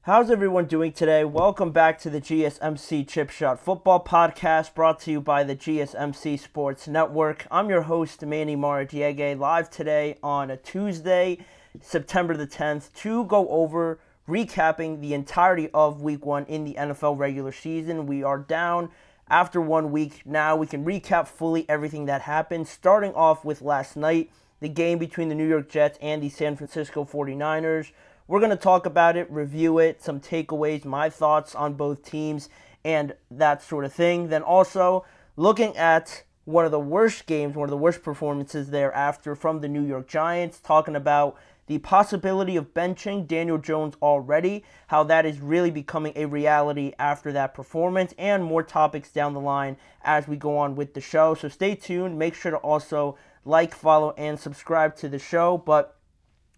How's everyone doing today? Welcome back to the GSMC Chip Shot Football Podcast brought to you by the GSMC Sports Network. I'm your host, Manny Maradiege, live today on a Tuesday, September the 10th, to go over recapping the entirety of Week 1 in the NFL regular season. We are down after 1 week now. We can recap fully everything that happened, starting off with last night, the game between the New York Jets and the San Francisco 49ers. We're going to talk about it, review it, some takeaways, my thoughts on both teams, and that sort of thing. Then also looking at one of the worst games, one of the worst performances thereafter from the New York Giants, talking about the possibility of benching Daniel Jones already, how that is really becoming a reality after that performance, and more topics down the line as we go on with the show. So stay tuned. Make sure to also like, follow, and subscribe to the show. But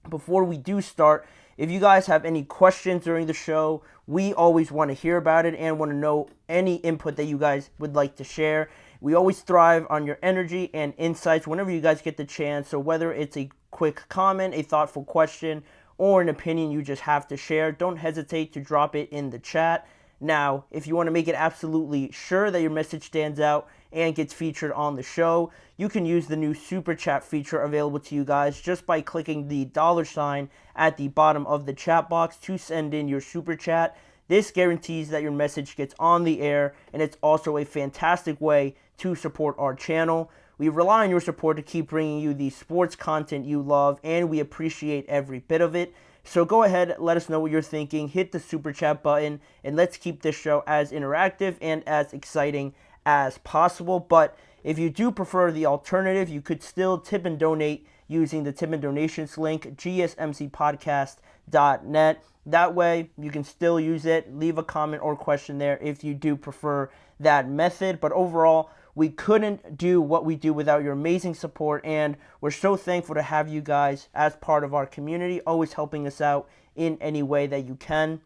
before we do start, if you guys have any questions during the show, we always want to hear about it and want to know any input that you guys would like to share. We always thrive on your energy and insights whenever you guys get the chance. So whether it's a quick comment, a thoughtful question, or an opinion you just have to share, don't hesitate to drop it in the chat. Now, if you want to make it absolutely sure that your message stands out and gets featured on the show, you can use the new Super Chat feature available to you guys just by clicking the $ at the bottom of the chat box to send in your Super Chat. This guarantees that your message gets on the air, and it's also a fantastic way to support our channel. We rely on your support to keep bringing you the sports content you love, and we appreciate every bit of it. So go ahead, let us know what you're thinking, hit the Super Chat button, and let's keep this show as interactive and as exciting as possible. But if you do prefer the alternative, you could still tip and donate using the tip and donations link, gsmcpodcast.net. That way, you can still use it. Leave a comment or question there if you do prefer that method. But overall, we couldn't do what we do without your amazing support, and we're so thankful to have you guys as part of our community, always helping us out in any way that you can.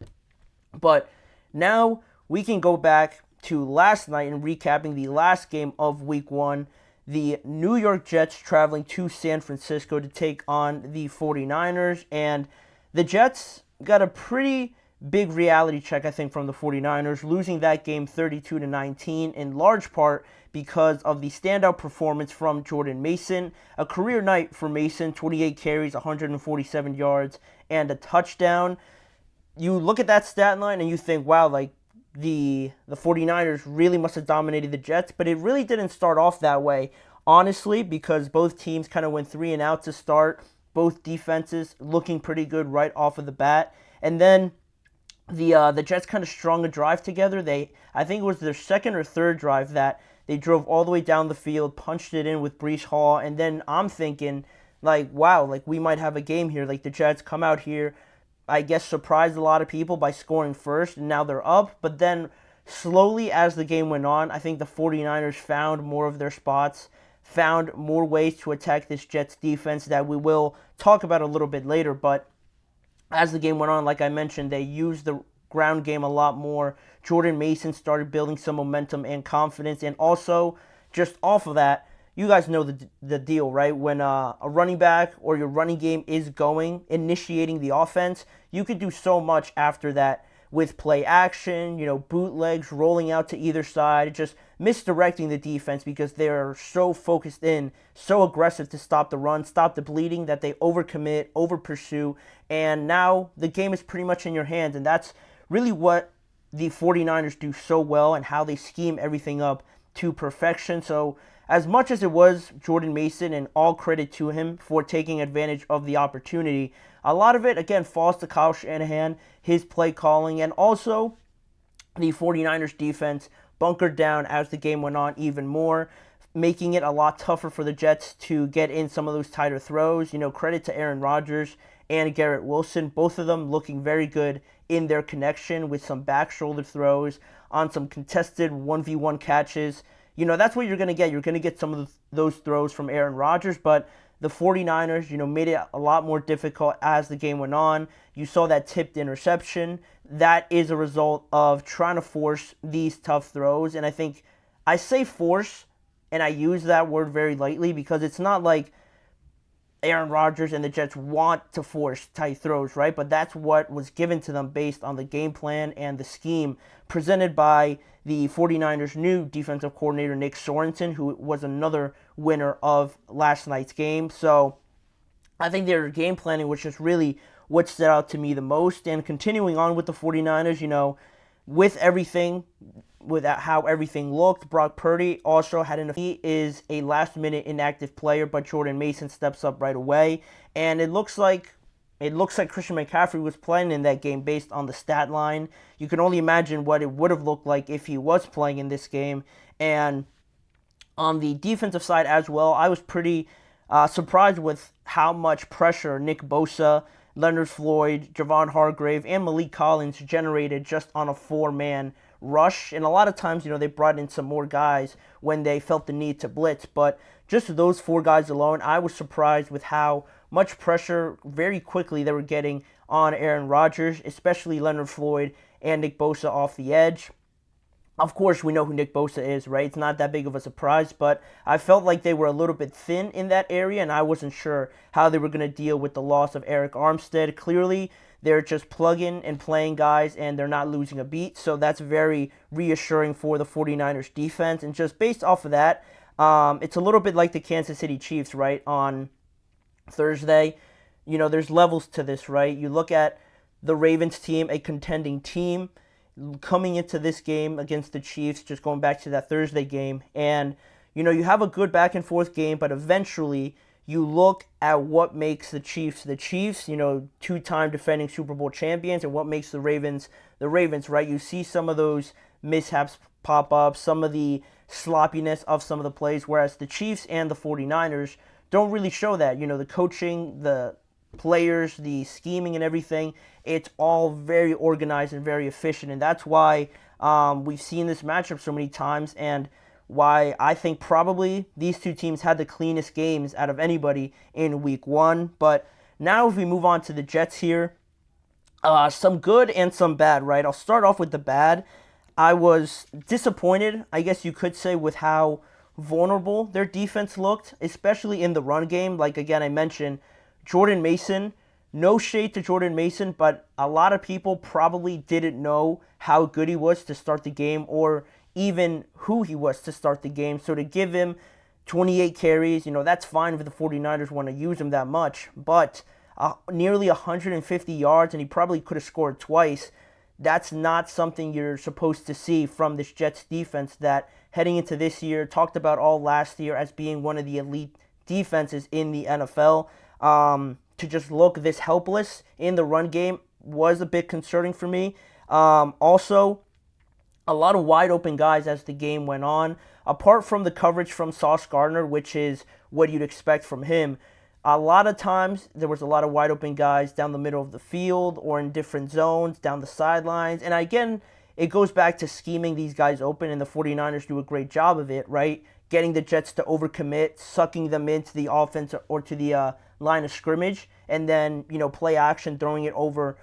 But now we can go back to last night and recapping the last game of Week 1, the New York Jets traveling to San Francisco to take on the 49ers, and the Jets got a pretty big reality check, I think, from the 49ers, losing that game 32-19 in large part because of the standout performance from Jordan Mason. A career night for Mason, 28 carries, 147 yards, and a touchdown. You look at that stat line and you think, wow, like the 49ers really must have dominated the Jets, but it really didn't start off that way, honestly, because both teams kind of went 3 and out to start, both defenses looking pretty good right off of the bat, and then the Jets kind of strung a drive together. I think it was their second or third drive that they drove all the way down the field, punched it in with Breece Hall, and then I'm thinking, like, wow, like we might have a game here. Like the Jets come out here, I guess surprised a lot of people by scoring first, and now they're up. But then slowly as the game went on, I think the 49ers found more of their spots, found more ways to attack this Jets defense that we will talk about a little bit later. But as the game went on, like I mentioned, they used the ground game a lot more. Jordan Mason started building some momentum and confidence, and also just off of that, you guys know the deal, right? When a running back or your running game is initiating the offense, you could do so much after that with play action, bootlegs, rolling out to either side, just misdirecting the defense because they're so focused in, so aggressive to stop the run, stop the bleeding, that they overcommit, overpursue, and now the game is pretty much in your hands, and that's really what the 49ers do so well and how they scheme everything up to perfection. So as much as it was Jordan Mason, and all credit to him for taking advantage of the opportunity, a lot of it, again, falls to Kyle Shanahan, his play calling, and also the 49ers defense bunkered down as the game went on even more, making it a lot tougher for the Jets to get in some of those tighter throws. Credit to Aaron Rodgers and Garrett Wilson, both of them looking very good in their connection with some back shoulder throws on some contested 1v1 catches. That's what you're going to get. You're going to get some of those throws from Aaron Rodgers, but the 49ers, made it a lot more difficult as the game went on. You saw that tipped interception. That is a result of trying to force these tough throws, and I think I say force, and I use that word very lightly because it's not like Aaron Rodgers and the Jets want to force tight throws, right? But that's what was given to them based on the game plan and the scheme presented by the 49ers' new defensive coordinator, Nick Sorensen, who was another winner of last night's game. So I think their game planning was just really what stood out to me the most. And continuing on with the 49ers, with everything, with how everything looked, Brock Purdy also had he is a last-minute inactive player, but Jordan Mason steps up right away. And it looks like Christian McCaffrey was playing in that game based on the stat line. You can only imagine what it would have looked like if he was playing in this game. And on the defensive side as well, I was pretty surprised with how much pressure Nick Bosa, Leonard Floyd, Javon Hargrave, and Malik Collins generated just on a four-man rush. And a lot of times, they brought in some more guys when they felt the need to blitz. But just those four guys alone, I was surprised with how much pressure very quickly they were getting on Aaron Rodgers, especially Leonard Floyd and Nick Bosa off the edge. Of course, we know who Nick Bosa is, right? It's not that big of a surprise, but I felt like they were a little bit thin in that area, and I wasn't sure how they were going to deal with the loss of Eric Armstead. Clearly, they're just plugging and playing guys, and they're not losing a beat, so that's very reassuring for the 49ers defense. And just based off of that, it's a little bit like the Kansas City Chiefs, right, on Thursday. There's levels to this, right? You look at the Ravens team, a contending team, coming into this game against the Chiefs, just going back to that Thursday game, and you have a good back and forth game, but eventually you look at what makes the Chiefs, two-time defending Super Bowl champions, and what makes the Ravens, right? You see some of those mishaps pop up, some of the sloppiness of some of the plays, whereas the Chiefs and the 49ers don't really show that. The coaching, the players, the scheming and everything, it's all very organized and very efficient, and that's why we've seen this matchup so many times, and why I think probably these two teams had the cleanest games out of anybody in week one. But now if we move on to the Jets here, some good and some bad, right? I'll start off with the bad. I was disappointed, I guess you could say, with how vulnerable their defense looked, especially in the run game. Like, again, I mentioned Jordan Mason. No shade to Jordan Mason, but a lot of people probably didn't know how good he was to start the game, or even who he was to start the game. So to give him 28 carries, that's fine if the 49ers want to use him that much. But nearly 150 yards, and he probably could have scored twice. That's not something you're supposed to see from this Jets defense that heading into this year, talked about all last year as being one of the elite defenses in the NFL. To just look this helpless in the run game was a bit concerning for me. Also, a lot of wide open guys as the game went on. Apart from the coverage from Sauce Gardner, which is what you'd expect from him, a lot of times there was a lot of wide open guys down the middle of the field or in different zones, down the sidelines. And again, it goes back to scheming these guys open, and the 49ers do a great job of it, right? Getting the Jets to overcommit, sucking them into the offense or to the line of scrimmage, and then, play action, throwing it over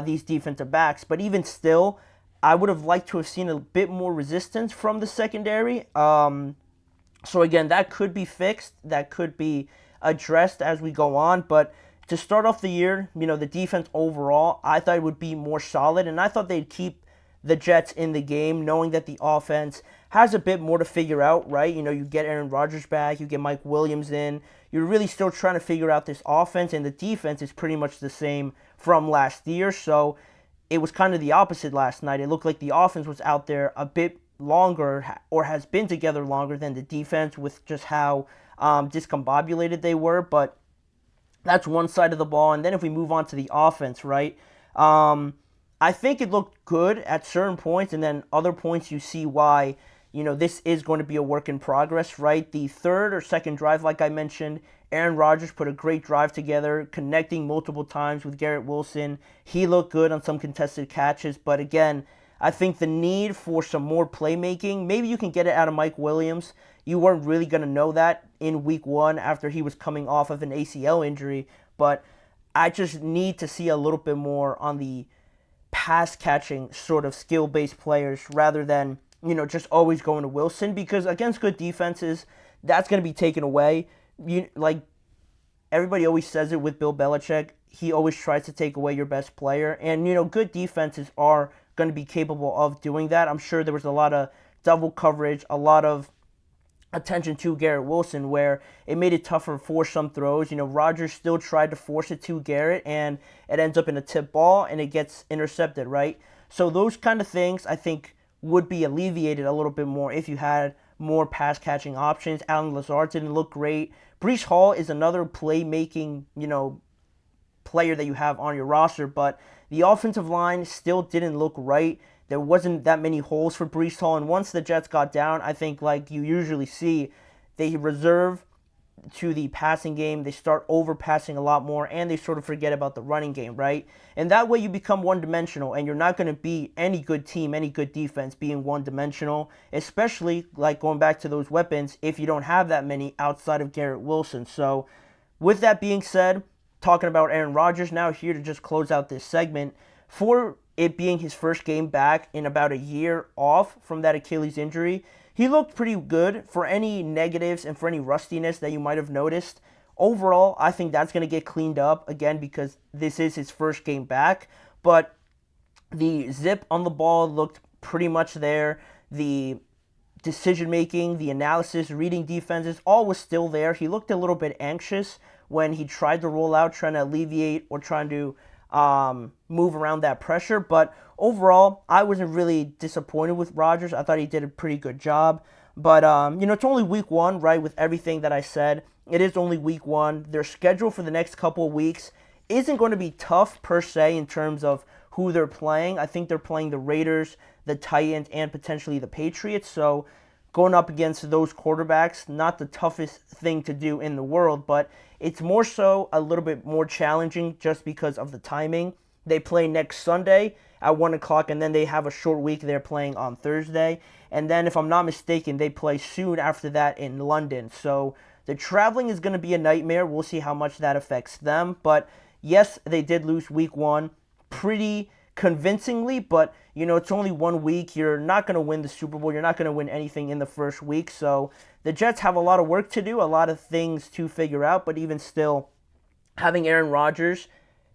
these defensive backs. But even still, I would have liked to have seen a bit more resistance from the secondary. So again, that could be fixed. That could be addressed as we go on. But to start off the year, the defense overall, I thought it would be more solid, and I thought they'd keep the Jets in the game, knowing that the offense has a bit more to figure out, right? You get Aaron Rodgers back, you get Mike Williams in. You're really still trying to figure out this offense, and the defense is pretty much the same from last year. So it was kind of the opposite last night. It looked like the offense was out there a bit longer, or has been together longer than the defense, with just how discombobulated they were. But that's one side of the ball. And then if we move on to the offense, right? I think it looked good at certain points, and then other points you see why, this is going to be a work in progress, right? The third or second drive, like I mentioned, Aaron Rodgers put a great drive together, connecting multiple times with Garrett Wilson. He looked good on some contested catches, but again, I think the need for some more playmaking, maybe you can get it out of Mike Williams. You weren't really going to know that in week one after he was coming off of an ACL injury, but I just need to see a little bit more on the pass-catching sort of skill-based players rather than, just always going to Wilson, because against good defenses, that's going to be taken away. everybody always says it with Bill Belichick. He always tries to take away your best player. And, good defenses are going to be capable of doing that. I'm sure there was a lot of double coverage, a lot of attention to Garrett Wilson where it made it tougher for some throws. Rodgers still tried to force it to Garrett, and it ends up in a tip ball, and it gets intercepted, right? So those kind of things, I think, would be alleviated a little bit more if you had more pass-catching options. Allen Lazard didn't look great. Breece Hall is another playmaking, player that you have on your roster, but the offensive line still didn't look right. There wasn't that many holes for Breece Hall, and once the Jets got down, I think like you usually see, they reserve to the passing game, they start overpassing a lot more, and they sort of forget about the running game, right? And that way you become one-dimensional, and you're not going to beat any good team, any good defense being one-dimensional, especially like going back to those weapons if you don't have that many outside of Garrett Wilson. So with that being said, talking about Aaron Rodgers now, here to just close out this segment, for it being his first game back in about a year off from that Achilles injury, he looked pretty good. For any negatives and for any rustiness that you might have noticed, overall, I think that's going to get cleaned up, again, because this is his first game back. But the zip on the ball looked pretty much there. The decision-making, the analysis, reading defenses, all was still there. He looked a little bit anxious when he tried to roll out, trying to alleviate or trying to move around that pressure. But overall, I wasn't really disappointed with Rodgers. I thought he did a pretty good job. But, it's only week one, right, with everything that I said. It is only week one. Their schedule for the next couple of weeks isn't going to be tough per se in terms of who they're playing. I think they're playing the Raiders, the Titans, and potentially the Patriots. So going up against those quarterbacks, not the toughest thing to do in the world, but it's more so a little bit more challenging just because of the timing. They play next Sunday at 1 o'clock, and then they have a short week. They're playing on Thursday. And then, if I'm not mistaken, they play soon after that in London. So the traveling is going to be a nightmare. We'll see how much that affects them. But yes, they did lose week one pretty convincingly, but it's only 1 week. You're not going to win the Super Bowl. You're not going to win anything in the first week. So the Jets have a lot of work to do, a lot of things to figure out, but even still, having Aaron Rodgers,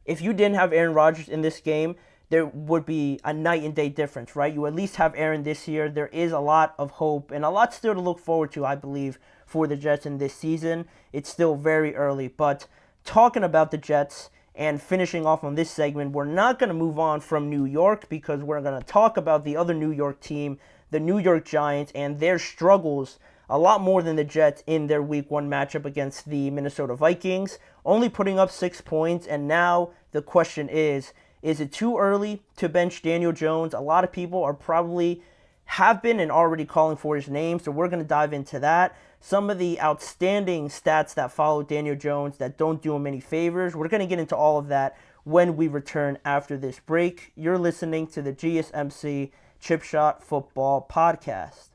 if you didn't have Aaron Rodgers in this game, there would be a night and day difference, right? You at least have Aaron this year. There is a lot of hope and a lot still to look forward to, I believe, for the Jets in this season. It's still very early, but talking about the Jets and finishing off on this segment, we're not going to move on from New York because we're going to talk about the other New York team, the New York Giants, and their struggles a lot more than the Jets in their week one matchup against the Minnesota Vikings, only putting up 6 points. And now the question is it too early to bench Daniel Jones? A lot of people are probably have been and already calling for his name, so we're going to dive into that. Some of the outstanding stats that follow Daniel Jones that don't do him any favors. We're going to get into all of that when we return after this break. You're listening to the GSMC Chip Shot Football Podcast.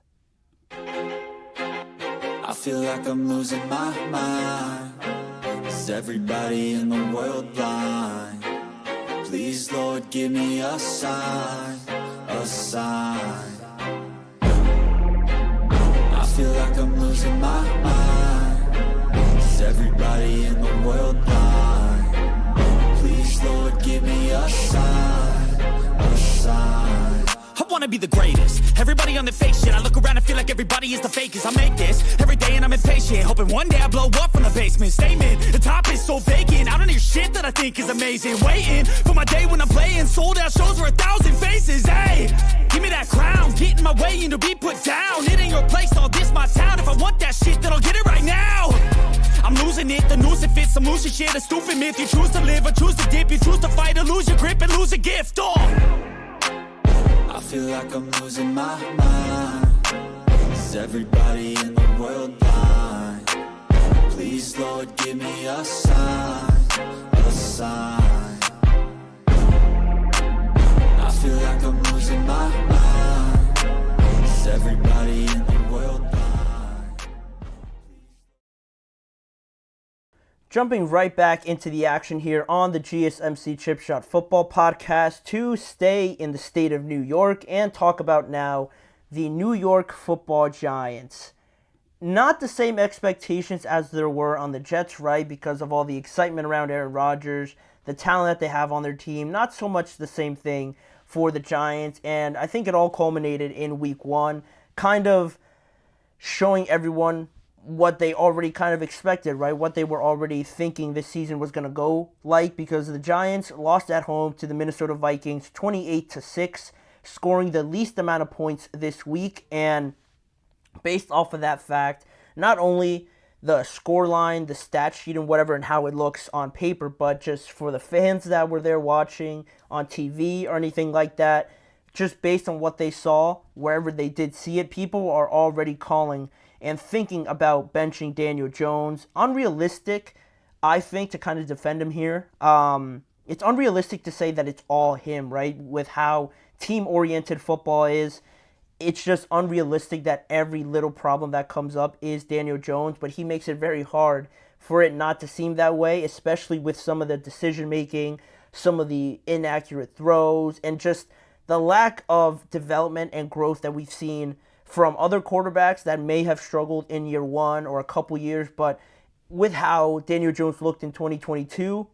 I feel like I'm losing my mind. Is everybody in the world blind? Please, Lord, give me a sign, a sign. I feel like I'm losing my mind. Is everybody in the world blind? Please, Lord, give me a sign, a sign. I wanna be the greatest. Everybody on the fake shit. I look around and feel like everybody is the fakest. I make this every day and I'm impatient, hoping one day I blow up from the basement. Statement, the top is so vacant. I don't hear shit that I think is amazing. Waiting for my day when I'm playing sold out shows for 1,000 faces. Hey, give me that crown, get in my way and to be put down. It ain't your place, all this my town. If I want that shit, then I'll get it right now. I'm losing it, the noose it fits. I'm losing shit, a stupid myth. You choose to live or choose to dip. You choose to fight or lose your grip and lose a gift. I feel like I'm losing my mind. Is everybody in the world blind? Please, Lord, give me a sign, a sign. I feel like I'm losing my mind. Is everybody in the world blind? Jumping right back into the action here on the GSMC Chip Shot Football Podcast to stay in the state of New York and talk about now the New York Football Giants. not the same expectations as there were on the Jets, right? Because of all the excitement around Aaron Rodgers, the talent that they have on their team. Not so much the same thing for the Giants. And I think it all culminated in week one, kind of showing everyone what they already kind of expected, right? What they were already thinking this season was going to go like, because the Giants lost at home to the Minnesota Vikings 28-6, scoring the least amount of points this week. And based off of that fact, not only the scoreline, the stat sheet, and whatever, and how it looks on paper, but just for the fans that were there watching on TV or anything like that, just based on what they saw, wherever they did see it, people are already calling and thinking about benching Daniel Jones. Unrealistic, I think, to kind of defend him here. It's unrealistic to say that it's all him, right? With how team-oriented football is, it's just unrealistic that every little problem that comes up is Daniel Jones, but he makes it very hard for it not to seem that way, especially with some of the decision-making, some of the inaccurate throws, and just the lack of development and growth that we've seen from other quarterbacks that may have struggled in year one or a couple years. But with how Daniel Jones looked in 2022,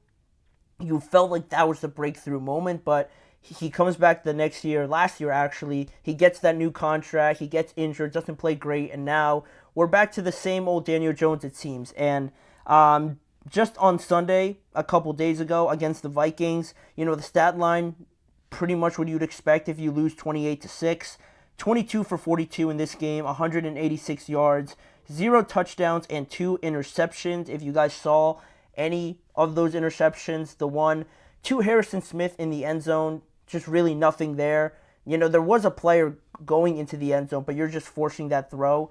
you felt like that was the breakthrough moment. But he comes back the next year, last year actually, he gets that new contract, he gets injured, doesn't play great, and now we're back to the same old Daniel Jones, it seems. And just on Sunday, a couple days ago, against the Vikings, the stat line, pretty much what you'd expect if you lose 28-6. 22 for 42 in this game, 186 yards, 0 touchdowns, and 2 interceptions. If you guys saw any of those interceptions, the one to Harrison Smith in the end zone, just really nothing there. There was a player going into the end zone, but you're just forcing that throw.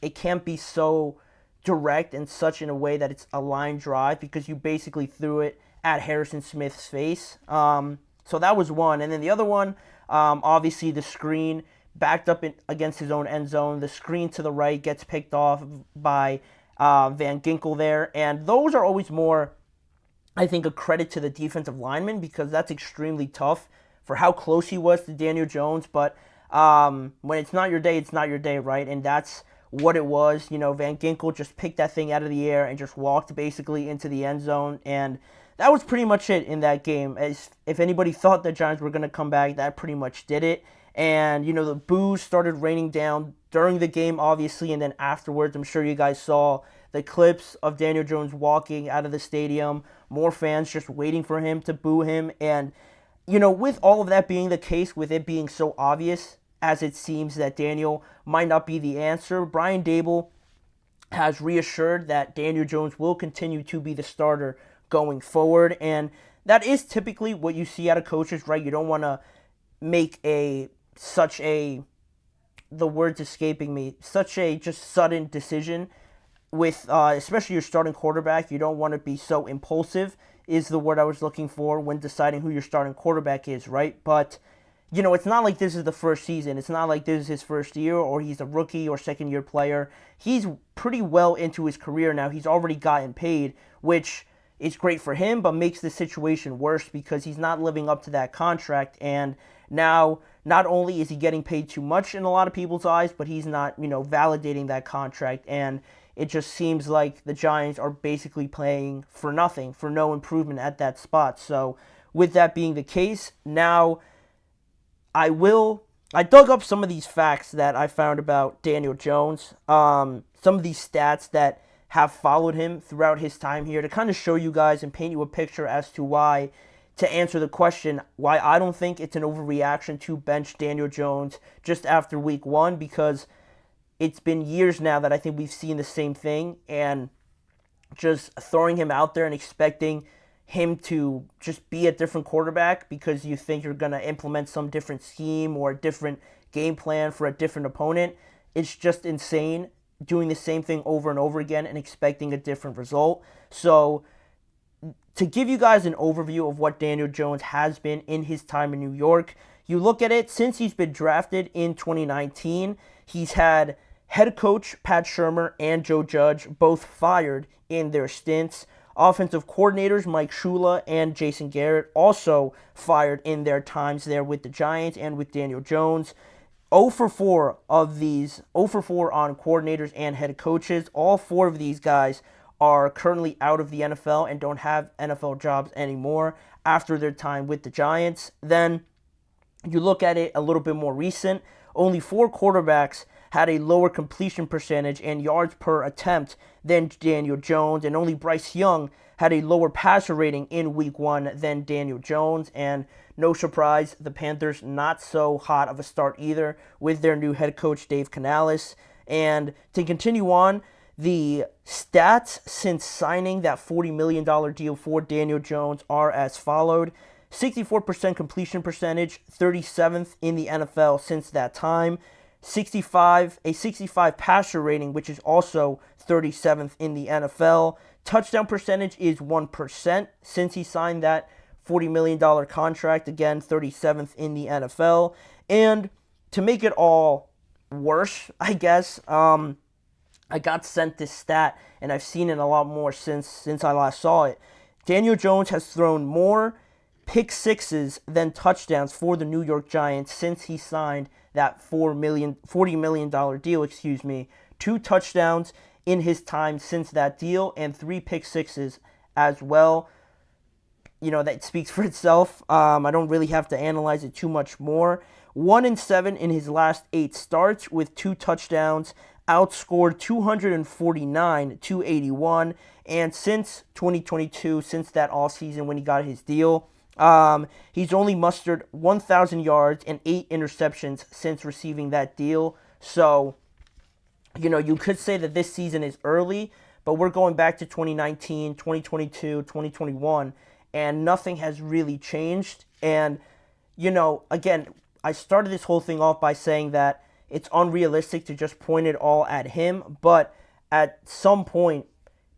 It can't be so direct and such in a way that it's a line drive, because you basically threw it at Harrison Smith's face. So that was one. And then the other one, obviously the screen backed up against his own end zone. The screen to the right gets picked off by Van Ginkel there. And those are always more, I think, a credit to the defensive lineman, because that's extremely tough for how close he was to Daniel Jones. But when it's not your day, it's not your day, right? And that's what it was. Van Ginkel just picked that thing out of the air and just walked basically into the end zone. And that was pretty much it in that game. As if anybody thought the Giants were going to come back, that pretty much did it. And, the boos started raining down during the game, obviously, and then afterwards. I'm sure you guys saw the clips of Daniel Jones walking out of the stadium, more fans just waiting for him to boo him. And, with all of that being the case, with it being so obvious, as it seems that Daniel might not be the answer, Brian Daboll has reassured that Daniel Jones will continue to be the starter going forward. And that is typically what you see out of coaches, right? You don't want to make the word's escaping me, such a just sudden decision with especially your starting quarterback. You don't want to be so impulsive, is the word I was looking for, when deciding who your starting quarterback is, right? But it's not like this is the first season. It's not like this is his first year, or he's a rookie or second-year player. He's pretty well into his career now. He's already gotten paid, which is great for him, but makes the situation worse because he's not living up to that contract. And now, not only is he getting paid too much in a lot of people's eyes, but he's not, validating that contract. And it just seems like the Giants are basically playing for nothing, for no improvement at that spot. So with that being the case, now I dug up some of these facts that I found about Daniel Jones, some of these stats that have followed him throughout his time here, to kind of show you guys and paint you a picture as to why, to answer the question, why I don't think it's an overreaction to bench Daniel Jones just after week one, because it's been years now that I think we've seen the same thing, and just throwing him out there and expecting him to just be a different quarterback because you think you're going to implement some different scheme or a different game plan for a different opponent, it's just insane. Doing the same thing over and over again and expecting a different result. So to give you guys an overview of what Daniel Jones has been in his time in New York, you look at it, since he's been drafted in 2019, he's had head coach Pat Shurmur and Joe Judge both fired in their stints. Offensive coordinators Mike Shula and Jason Garrett also fired in their times there with the Giants and with Daniel Jones. 0 for 4 of these, 0 for 4 on coordinators and head coaches. All 4 of these guys are currently out of the NFL and don't have NFL jobs anymore after their time with the Giants. Then you look at it a little bit more recent, only 4 quarterbacks had a lower completion percentage and yards per attempt than Daniel Jones, and only Bryce Young had a lower passer rating in week 1 than Daniel Jones. And no surprise, the Panthers not so hot of a start either with their new head coach Dave Canales. And to continue on, the stats since signing that $40 million deal for Daniel Jones are as followed. 64% completion percentage, 37th in the NFL since that time. A 65 passer rating, which is also 37th in the NFL. Touchdown percentage is 1% since he signed that $40 million contract, again 37th in the NFL. And to make it all worse, I guess, I got sent this stat, and I've seen it a lot more since I last saw it. Daniel Jones has thrown more pick sixes than touchdowns for the New York Giants since he signed that $40 million deal, 2 touchdowns in his time since that deal, and 3 pick sixes as well. That speaks for itself. I don't really have to analyze it too much more. 1-7 in his last 8 starts with 2 touchdowns, outscored 249-81, and since 2022, since that offseason when he got his deal, he's only mustered 1,000 yards and 8 interceptions since receiving that deal. So, you could say that this season is early, but we're going back to 2019, 2022, 2021, and nothing has really changed. And, again, I started this whole thing off by saying that it's unrealistic to just point it all at him, but at some point,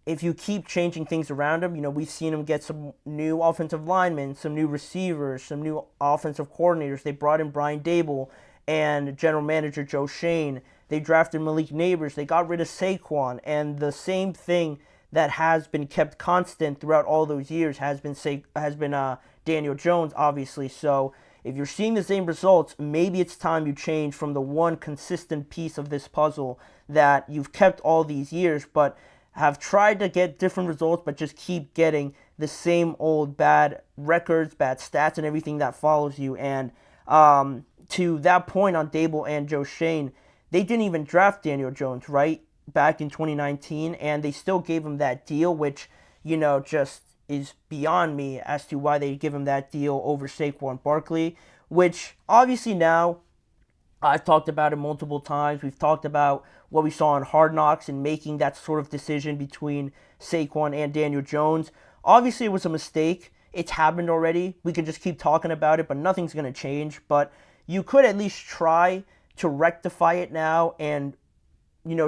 if you keep changing things around him, we've seen him get some new offensive linemen, some new receivers, some new offensive coordinators. They brought in Brian Daboll and general manager Joe Schoen. They drafted Malik Nabers. They got rid of Saquon. And the same thing that has been kept constant throughout all those years has been Daniel Jones, obviously. So if you're seeing the same results, maybe it's time you change from the one consistent piece of this puzzle that you've kept all these years, but have tried to get different results, but just keep getting the same old bad records, bad stats, and everything that follows you. And to that point on Daboll and Joe Schoen, they didn't even draft Daniel Jones, right, back in 2019, and they still gave him that deal, which, just is beyond me as to why they give him that deal over Saquon Barkley, which obviously now I've talked about it multiple times. We've talked about what we saw on Hard Knocks and making that sort of decision between Saquon and Daniel Jones. Obviously, it was a mistake. It's happened already. We can just keep talking about it, but nothing's going to change. But you could at least try to rectify it now and,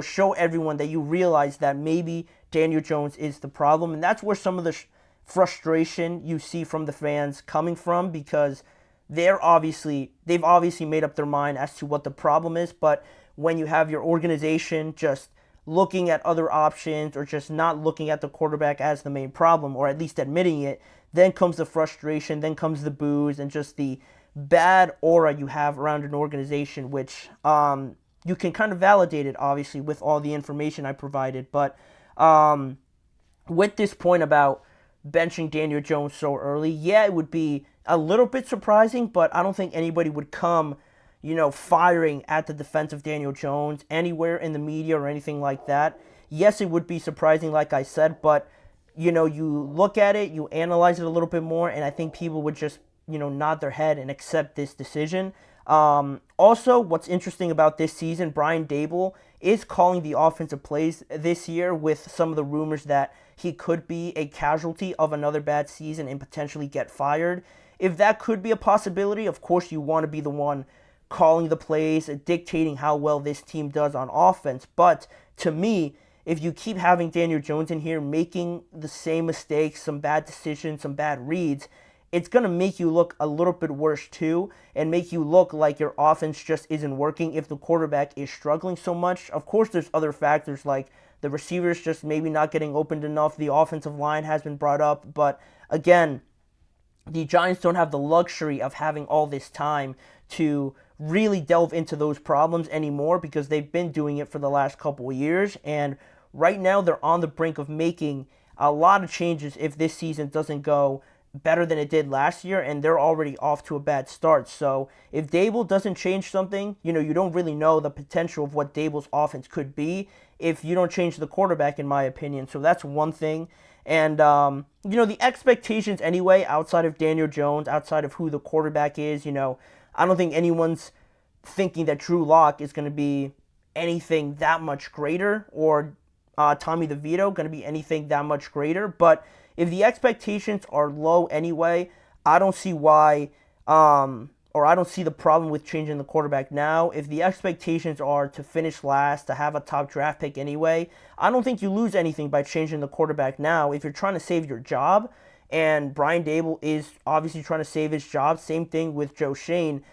show everyone that you realize that maybe Daniel Jones is the problem. And that's where some of the frustration you see from the fans coming from, because they've obviously made up their mind as to what the problem is, but when you have your organization just looking at other options or just not looking at the quarterback as the main problem, or at least admitting it, then comes the frustration, then comes the boos, and just the bad aura you have around an organization, which you can kind of validate it, obviously, with all the information I provided. But with this point about benching Daniel Jones so early, yeah, it would be a little bit surprising, but I don't think anybody would come, firing at the defense of Daniel Jones anywhere in the media or anything like that. Yes, it would be surprising, like I said, but, you look at it, you analyze it a little bit more, and I think people would just, nod their head and accept this decision. Also, what's interesting about this season, Brian Daboll is calling the offensive plays this year, with some of the rumors that he could be a casualty of another bad season and potentially get fired. If that could be a possibility, of course you want to be the one calling the plays, dictating how well this team does on offense. But to me, if you keep having Daniel Jones in here making the same mistakes, some bad decisions, some bad reads, it's going to make you look a little bit worse too, and make you look like your offense just isn't working if the quarterback is struggling so much. Of course, there's other factors like the receivers just maybe not getting opened enough. The offensive line has been brought up. But again, the Giants don't have the luxury of having all this time to really delve into those problems anymore because they've been doing it for the last couple of years. And right now they're on the brink of making a lot of changes if this season doesn't go better than it did last year, and they're already off to a bad start. So if Daboll doesn't change something, you don't really know the potential of what Daboll's offense could be if you don't change the quarterback, in my opinion. So that's one thing. And, the expectations anyway, outside of Daniel Jones, outside of who the quarterback is, I don't think anyone's thinking that Drew Lock is going to be anything that much greater, or Tommy DeVito going to be anything that much greater. But if the expectations are low anyway, I don't see why, or I don't see the problem with changing the quarterback now. If the expectations are to finish last, to have a top draft pick anyway, I don't think you lose anything by changing the quarterback now if you're trying to save your job. And Brian Daboll is obviously trying to save his job. Same thing with Joe Schoen.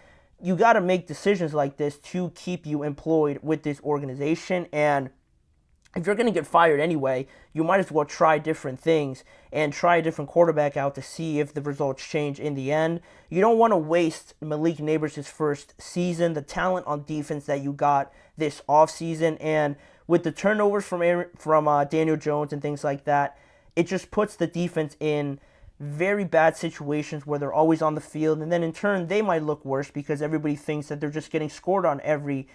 You got to make decisions like this to keep you employed with this organization. And if you're going to get fired anyway, you might as well try different things and try a different quarterback out to see if the results change in the end. You don't want to waste Malik Nabers' first season, the talent on defense that you got this offseason, and with the turnovers from Daniel Jones and things like that, it just puts the defense in very bad situations where they're always on the field, and then in turn they might look worse because everybody thinks that they're just getting scored on every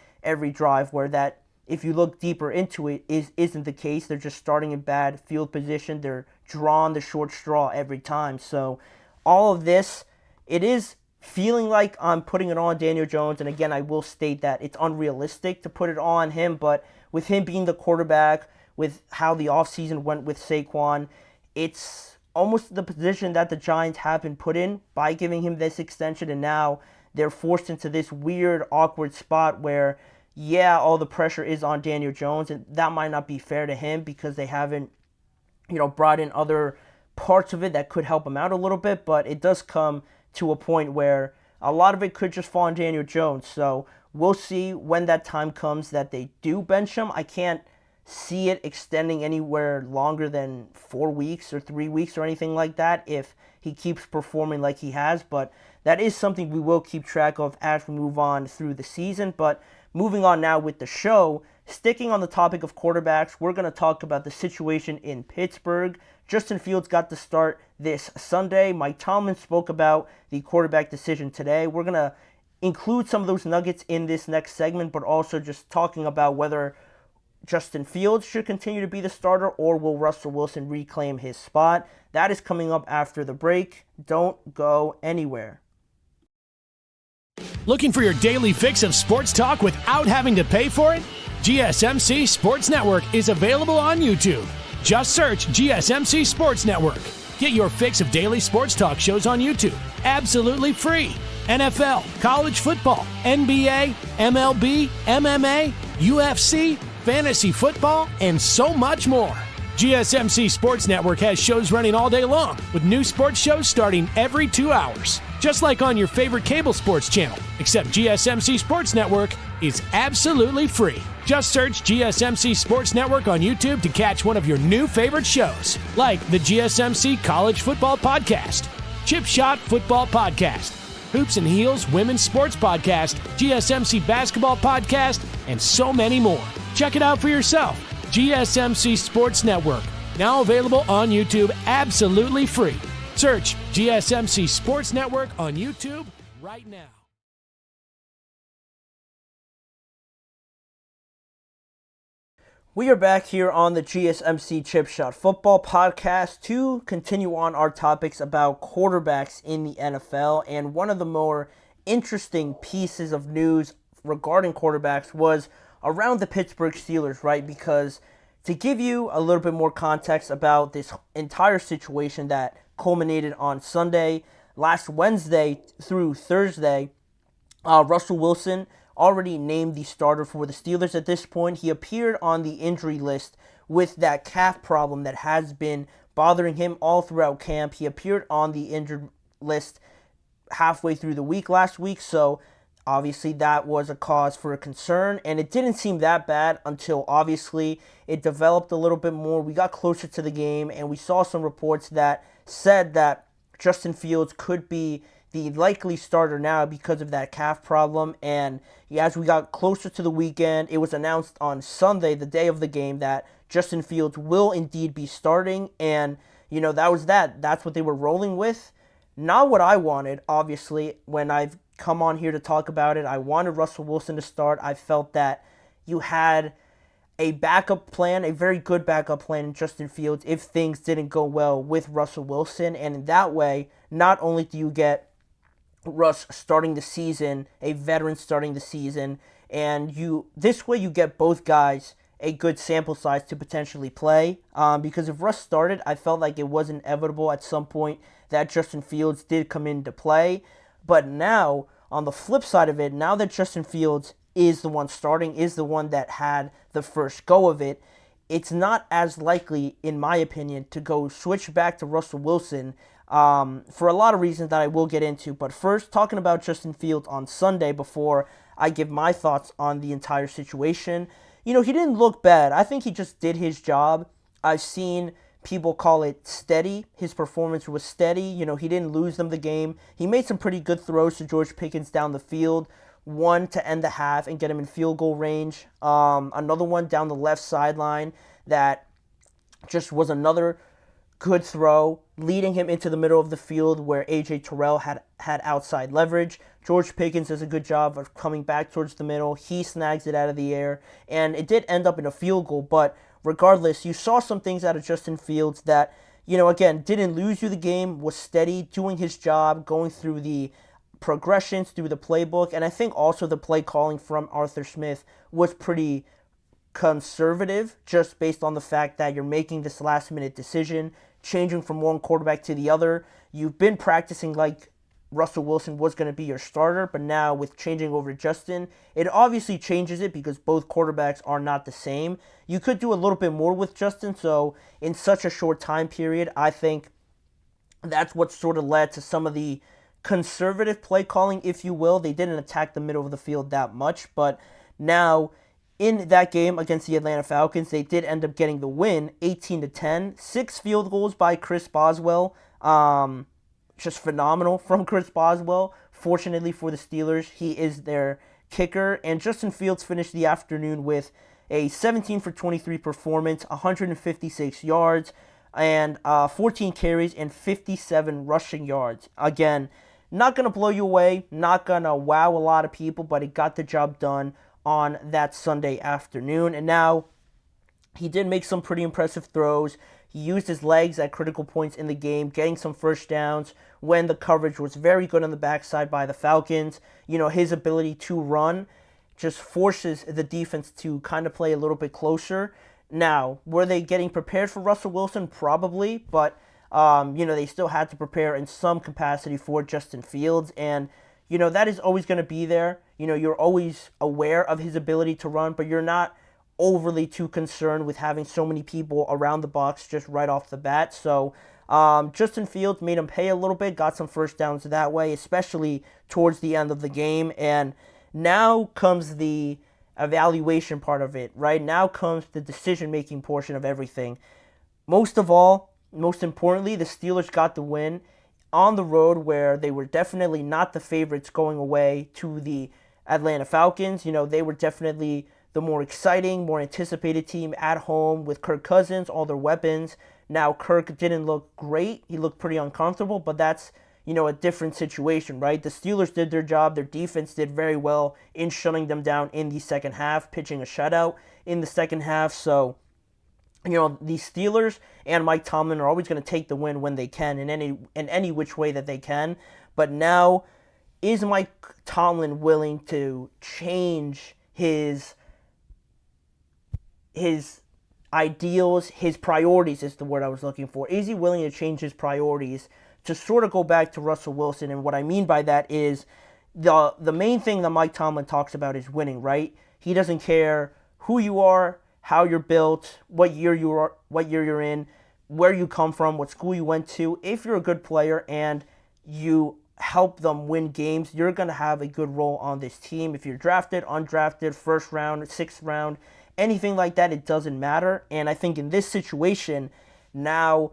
drive, where that, if you look deeper into it, isn't the case. They're just starting in bad field position. They're drawing the short straw every time. So all of this, it is feeling like I'm putting it on Daniel Jones. And again, I will state that it's unrealistic to put it on him. But with him being the quarterback, with how the offseason went with Saquon, it's almost the position that the Giants have been put in by giving him this extension. And now they're forced into this weird, awkward spot where, yeah, all the pressure is on Daniel Jones, and that might not be fair to him because they haven't, brought in other parts of it that could help him out a little bit, but it does come to a point where a lot of it could just fall on Daniel Jones. So we'll see when that time comes that they do bench him. I can't see it extending anywhere longer than 4 weeks or 3 weeks or anything like that if he keeps performing like he has, but that is something we will keep track of as we move on through the season. But moving on now with the show, sticking on the topic of quarterbacks, we're going to talk about the situation in Pittsburgh. Justin Fields got the start this Sunday. Mike Tomlin spoke about the quarterback decision today. We're going to include some of those nuggets in this next segment, but also just talking about whether Justin Fields should continue to be the starter or will Russell Wilson reclaim his spot. That is coming up after the break. Don't go anywhere. Looking for your daily fix of sports talk without having to pay for it? GSMC Sports Network is available on YouTube. Just search GSMC Sports Network. Get your fix of daily sports talk shows on YouTube, absolutely free. NFL, college football, NBA, MLB, MMA, UFC, fantasy football, and so much more. GSMC Sports Network has shows running all day long, with new sports shows starting every 2 hours. Just like on your favorite cable sports channel, except GSMC Sports Network is absolutely free. Just search GSMC Sports Network on YouTube to catch one of your new favorite shows, like the GSMC College Football Podcast, Chip Shot Football Podcast, Hoops and Heels Women's Sports Podcast, GSMC Basketball Podcast, and so many more. Check it out for yourself. GSMC Sports Network, now available on YouTube absolutely free. Search GSMC Sports Network on YouTube right now. We are back here on the GSMC Chip Shot Football Podcast to continue on our topics about quarterbacks in the NFL. And one of the more interesting pieces of news regarding quarterbacks was around the Pittsburgh Steelers, right? Because to give you a little bit more context about this entire situation that culminated on Sunday, last Wednesday through Thursday, Russell Wilson already named the starter for the Steelers at this point. He appeared on the injury list with that calf problem that has been bothering him all throughout camp. He appeared on the injured list halfway through the week last week, so obviously that was a cause for a concern, and it didn't seem that bad until obviously it developed a little bit more. We got closer to the game, and we saw some reports that said that Justin Fields could be the likely starter now because of that calf problem. And as we got closer to the weekend, it was announced on Sunday, the day of the game, that Justin Fields will indeed be starting. And, that was that. That's what they were rolling with. Not what I wanted, obviously, when I've come on here to talk about it. I wanted Russell Wilson to start. I felt that you had a backup plan, a very good backup plan in Justin Fields if things didn't go well with Russell Wilson. And in that way, not only do you get Russ starting the season, a veteran starting the season, and this way you get both guys a good sample size to potentially play. Because if Russ started, I felt like it was inevitable at some point that Justin Fields did come into play. But now, on the flip side of it, now that Justin Fields is the one starting, is the one that had the first go of it, it's not as likely, in my opinion, to go switch back to Russell Wilson for a lot of reasons that I will get into. But first, talking about Justin Fields on Sunday before I give my thoughts on the entire situation. He didn't look bad. I think he just did his job. I've seen people call it steady. His performance was steady. He didn't lose them the game. He made some pretty good throws to George Pickens down the field. One to end the half and get him in field goal range. Another one down the left sideline that just was another good throw, leading him into the middle of the field where A.J. Terrell had outside leverage. George Pickens does a good job of coming back towards the middle. He snags it out of the air, and it did end up in a field goal, but regardless, you saw some things out of Justin Fields that, again, didn't lose you the game, was steady, doing his job, going through the progressions, through the playbook, and I think also the play calling from Arthur Smith was pretty conservative, just based on the fact that you're making this last-minute decision, changing from one quarterback to the other. You've been practicing like Russell Wilson was going to be your starter, but now with changing over to Justin, it obviously changes it because both quarterbacks are not the same. You could do a little bit more with Justin, so in such a short time period, I think that's what sort of led to some of the conservative play calling, if you will. They didn't attack the middle of the field that much, but now in that game against the Atlanta Falcons, they did end up getting the win, 18-10. 6 field goals by Chris Boswell. Just phenomenal from Chris Boswell. Fortunately for the Steelers, he is their kicker. And Justin Fields finished the afternoon with a 17 for 23 performance, 156 yards, and 14 carries and 57 rushing yards. Again, not going to blow you away, not going to wow a lot of people, but it got the job done on that Sunday afternoon. And now he did make some pretty impressive throws. He used his legs at critical points in the game, getting some first downs when the coverage was very good on the backside by the Falcons. His ability to run just forces the defense to kind of play a little bit closer. Now, were they getting prepared for Russell Wilson? Probably, but, they still had to prepare in some capacity for Justin Fields, and, that is always going to be there. You're always aware of his ability to run, but you're not overly too concerned with having so many people around the box just right off the bat. So Justin Fields made him pay a little bit, got some first downs that way, especially towards the end of the game. And now comes the evaluation part of it, right? Now comes the decision-making portion of everything. Most importantly, the Steelers got the win on the road where they were definitely not the favorites going away to the Atlanta Falcons. They were definitely the more exciting, more anticipated team at home with Kirk Cousins, all their weapons. Now, Kirk didn't look great. He looked pretty uncomfortable, but that's, a different situation, right? The Steelers did their job. Their defense did very well in shutting them down in the second half, pitching a shutout in the second half. So, the Steelers and Mike Tomlin are always going to take the win when they can, in any which way that they can. But now, is Mike Tomlin willing to change his ideals, his priorities is the word I was looking for? Is he willing to change his priorities to sort of go back to Russell Wilson? And what I mean by that is the main thing that Mike Tomlin talks about is winning, right? He doesn't care who you are, how you're built, what year you're in, where you come from, what school you went to. If you're a good player and you help them win games, you're going to have a good role on this team. If you're drafted, undrafted, first round, sixth round, anything like that, it doesn't matter. And I think in this situation, now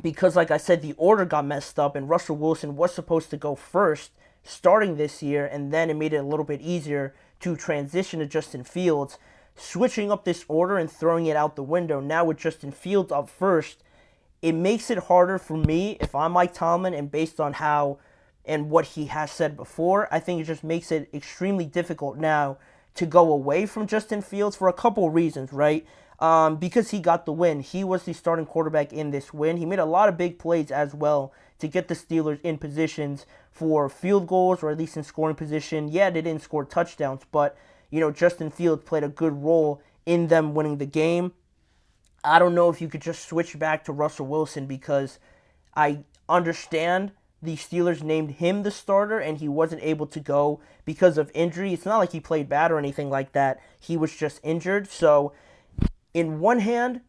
because, like I said, the order got messed up and Russell Wilson was supposed to go first starting this year, and then it made it a little bit easier to transition to Justin Fields. Switching up this order and throwing it out the window now with Justin Fields up first, it makes it harder for me if I'm Mike Tomlin, and based on how and what he has said before, I think it just makes it extremely difficult now to go away from Justin Fields for a couple of reasons, right? Because he got the win. He was the starting quarterback in this win. He made a lot of big plays as well to get the Steelers in positions for field goals, or at least in scoring position. Yeah, they didn't score touchdowns, but Justin Fields played a good role in them winning the game. I don't know if you could just switch back to Russell Wilson, because I understand the Steelers named him the starter and he wasn't able to go because of injury. It's not like he played bad or anything like that. He was just injured. So in one hand,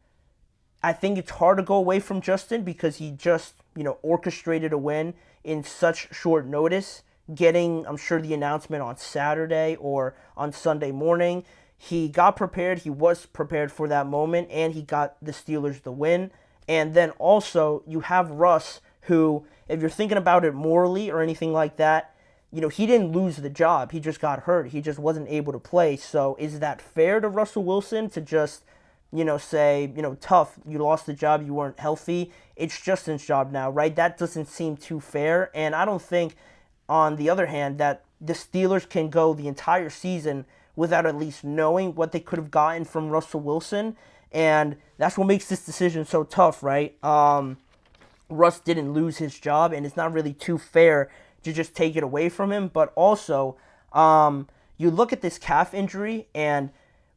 I think it's hard to go away from Justin because he just, orchestrated a win in such short notice, getting, I'm sure, the announcement on Saturday or on Sunday morning. He got prepared. He was prepared for that moment, and he got the Steelers the win. And then also you have Russ, who, if you're thinking about it morally or anything like that, he didn't lose the job. He just got hurt. He just wasn't able to play. So is that fair to Russell Wilson to just, say, tough, you lost the job, you weren't healthy. It's Justin's job now, right? That doesn't seem too fair. And I don't think, on the other hand, that the Steelers can go the entire season without at least knowing what they could have gotten from Russell Wilson. And that's what makes this decision so tough, right? Russ didn't lose his job, and it's not really too fair to just take it away from him. But also, you look at this calf injury, and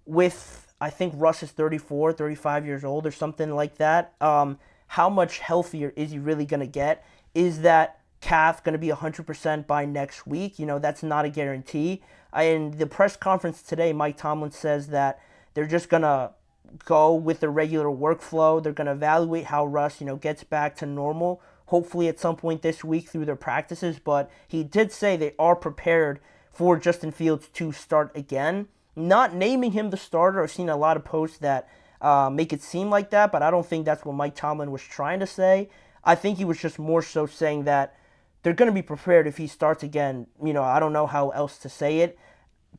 with, I think Russ is 34, 35 years old or something like that, how much healthier is he really going to get? Is that calf going to be 100% by next week? That's not a guarantee. In the press conference today, Mike Tomlin says that they're just going to go with the regular workflow. They're going to evaluate how Russ, gets back to normal, hopefully at some point this week through their practices. But he did say they are prepared for Justin Fields to start again. Not naming him the starter. I've seen a lot of posts that make it seem like that, but I don't think that's what Mike Tomlin was trying to say. I think he was just more so saying that they're going to be prepared if he starts again. I don't know how else to say it.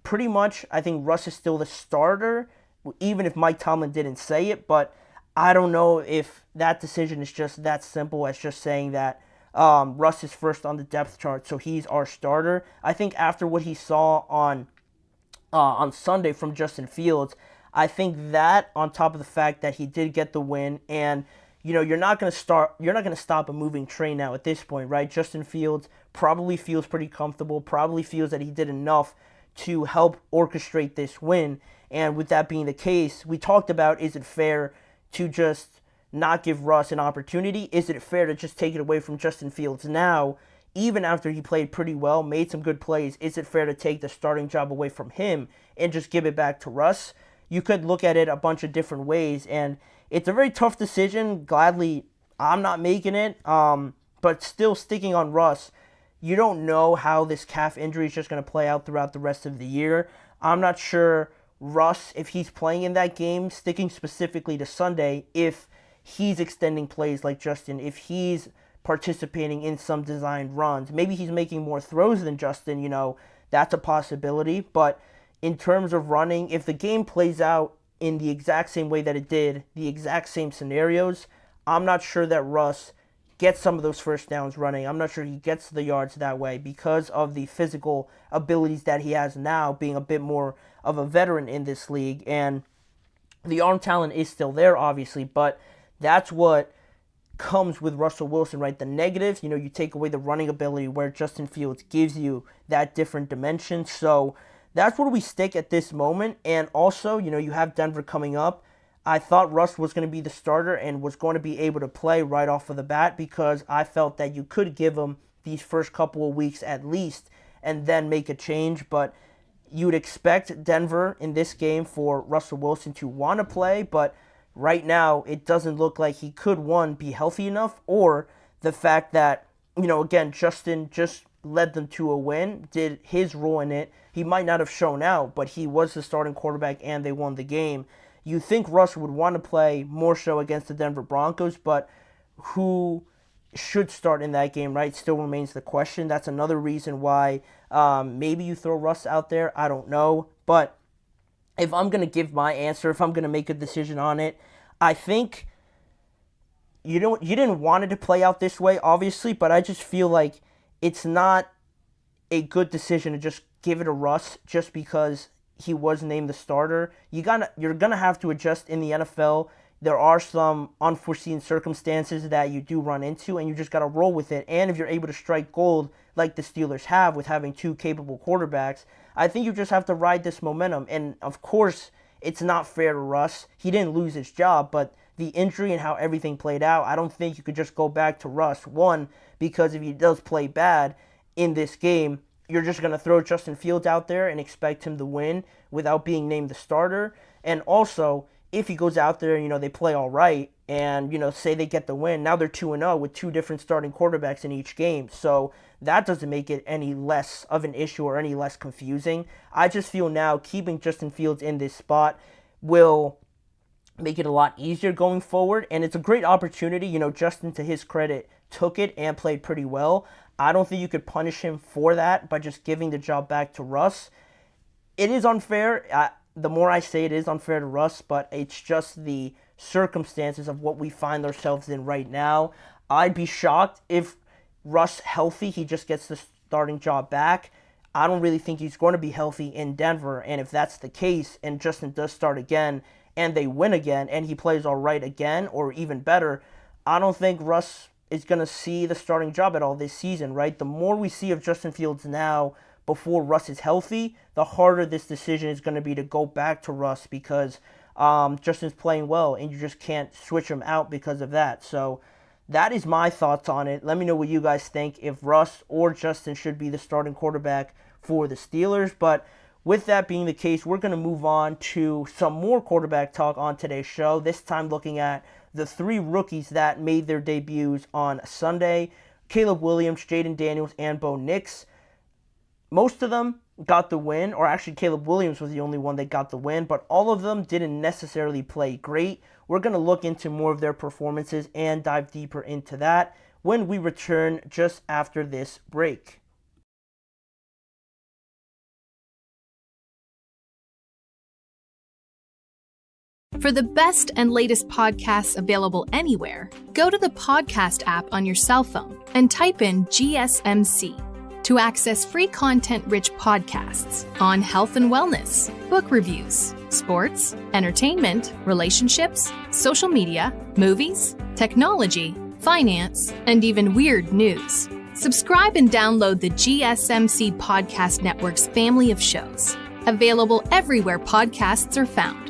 Pretty much, I think Russ is still the starter, even if Mike Tomlin didn't say it, but I don't know if that decision is just that simple as just saying that Russ is first on the depth chart, so he's our starter. I think after what he saw on Sunday from Justin Fields, I think that, on top of the fact that he did get the win, and you're not going to stop a moving train now at this point, right? Justin Fields probably feels pretty comfortable, probably feels that he did enough to help orchestrate this win. And with that being the case, we talked about, is it fair to just not give Russ an opportunity? Is it fair to just take it away from Justin Fields now, even after he played pretty well, made some good plays? Is it fair to take the starting job away from him and just give it back to Russ? You could look at it a bunch of different ways, and it's a very tough decision. Gladly, I'm not making it, but still sticking on Russ. You don't know how this calf injury is just going to play out throughout the rest of the year. I'm not sure Russ, if he's playing in that game, sticking specifically to Sunday, if he's extending plays like Justin, if he's participating in some designed runs. Maybe he's making more throws than Justin, that's a possibility. But in terms of running, if the game plays out in the exact same way that it did, the exact same scenarios, I'm not sure that Russ gets some of those first downs running. I'm not sure he gets the yards that way because of the physical abilities that he has now, being a bit more of a veteran in this league. And the arm talent is still there, obviously, but that's what comes with Russell Wilson, right? The negatives, you take away the running ability, where Justin Fields gives you that different dimension. So that's where we stick at this moment. And also, you have Denver coming up. I thought Russ was going to be the starter and was going to be able to play right off of the bat, because I felt that you could give him these first couple of weeks at least and then make a change. But you would expect Denver in this game for Russell Wilson to want to play, but right now it doesn't look like he could, one, be healthy enough, or the fact that, again, Justin just led them to a win, did his role in it. He might not have shown out, but he was the starting quarterback and they won the game. You think Russ would want to play more so against the Denver Broncos, but who should start in that game, right, still remains the question. That's another reason why maybe you throw Russ out there. I don't know. But if I'm going to give my answer, if I'm going to make a decision on it, I think you didn't want it to play out this way, obviously, but I just feel like it's not a good decision to just give it to Russ just because he was named the starter. You're gonna have to adjust in the NFL. There are some unforeseen circumstances that you do run into, and you just got to roll with it. And if you're able to strike gold like the Steelers have with having two capable quarterbacks, I think you just have to ride this momentum. And, of course, it's not fair to Russ. He didn't lose his job, but the injury and how everything played out, I don't think you could just go back to Russ. One, because if he does play bad in this game, you're just going to throw Justin Fields out there and expect him to win without being named the starter. And also, if he goes out there, they play all right and, say they get the win, now they're 2-0 with two different starting quarterbacks in each game. So that doesn't make it any less of an issue or any less confusing. I just feel now keeping Justin Fields in this spot will make it a lot easier going forward. And it's a great opportunity. Justin, to his credit, took it and played pretty well. I don't think you could punish him for that by just giving the job back to Russ. It is unfair. The more I say it is unfair to Russ, but it's just the circumstances of what we find ourselves in right now. I'd be shocked if Russ healthy, he just gets the starting job back. I don't really think he's going to be healthy in Denver, and if that's the case and Justin does start again and they win again and he plays all right again or even better, I don't think Russ is going to see the starting job at all this season, right? The more we see of Justin Fields now before Russ is healthy, the harder this decision is going to be to go back to Russ because Justin's playing well and you just can't switch him out because of that. So that is my thoughts on it. Let me know what you guys think, if Russ or Justin should be the starting quarterback for the Steelers. But with that being the case, we're going to move on to some more quarterback talk on today's show, this time looking at the three rookies that made their debuts on Sunday: Caleb Williams, Jaden Daniels, and Bo Nix. Most of them got the win, or actually Caleb Williams was the only one that got the win, but all of them didn't necessarily play great. We're going to look into more of their performances and dive deeper into that when we return just after this break. For the best and latest podcasts available anywhere, go to the podcast app on your cell phone and type in GSMC to access free content-rich podcasts on health and wellness, book reviews, sports, entertainment, relationships, social media, movies, technology, finance, and even weird news. Subscribe and download the GSMC Podcast Network's family of shows, available everywhere podcasts are found.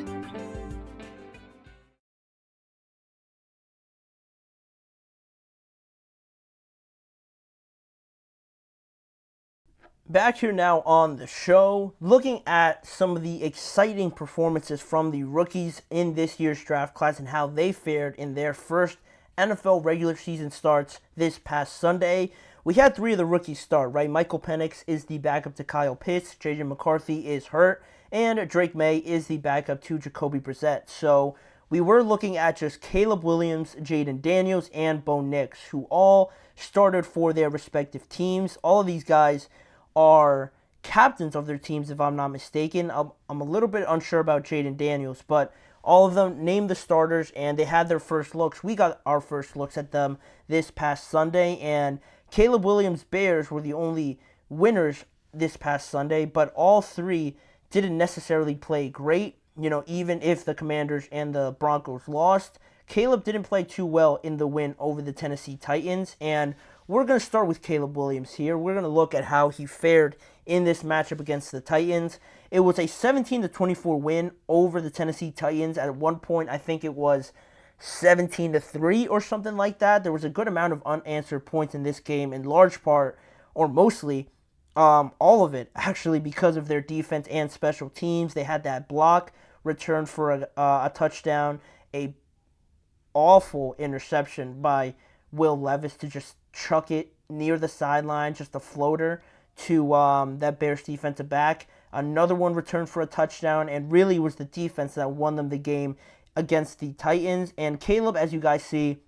Back here now on the show, looking at some of the exciting performances from the rookies in this year's draft class and how they fared in their first NFL regular season starts this past Sunday. We had three of the rookies start, right? Michael Penix is the backup to Kyle Pitts, J.J. McCarthy is hurt, and Drake May is the backup to Jacoby Brissett. So we were looking at just Caleb Williams, Jaden Daniels, and Bo Nix, who all started for their respective teams. All of these guys are captains of their teams, if I'm not mistaken. I'm a little bit unsure about Jaden Daniels, but all of them named the starters, and they had their first looks. We got our first looks at them this past Sunday, and Caleb Williams' Bears were the only winners this past Sunday, but all three didn't necessarily play great. Even if the Commanders and the Broncos lost, Caleb didn't play too well in the win over the Tennessee Titans, and we're going to start with Caleb Williams here. We're going to look at how he fared in this matchup against the Titans. It was a 17-24 win over the Tennessee Titans. At one point, I think it was 17-3 or something like that. There was a good amount of unanswered points in this game, in large part, or mostly, all of it, actually, because of their defense and special teams. They had that block return for a touchdown, a awful interception by Will Levis to just chuck it near the sideline, just a floater to that Bears defensive back. Another one returned for a touchdown, and really was the defense that won them the game against the Titans. And Caleb, as you guys see,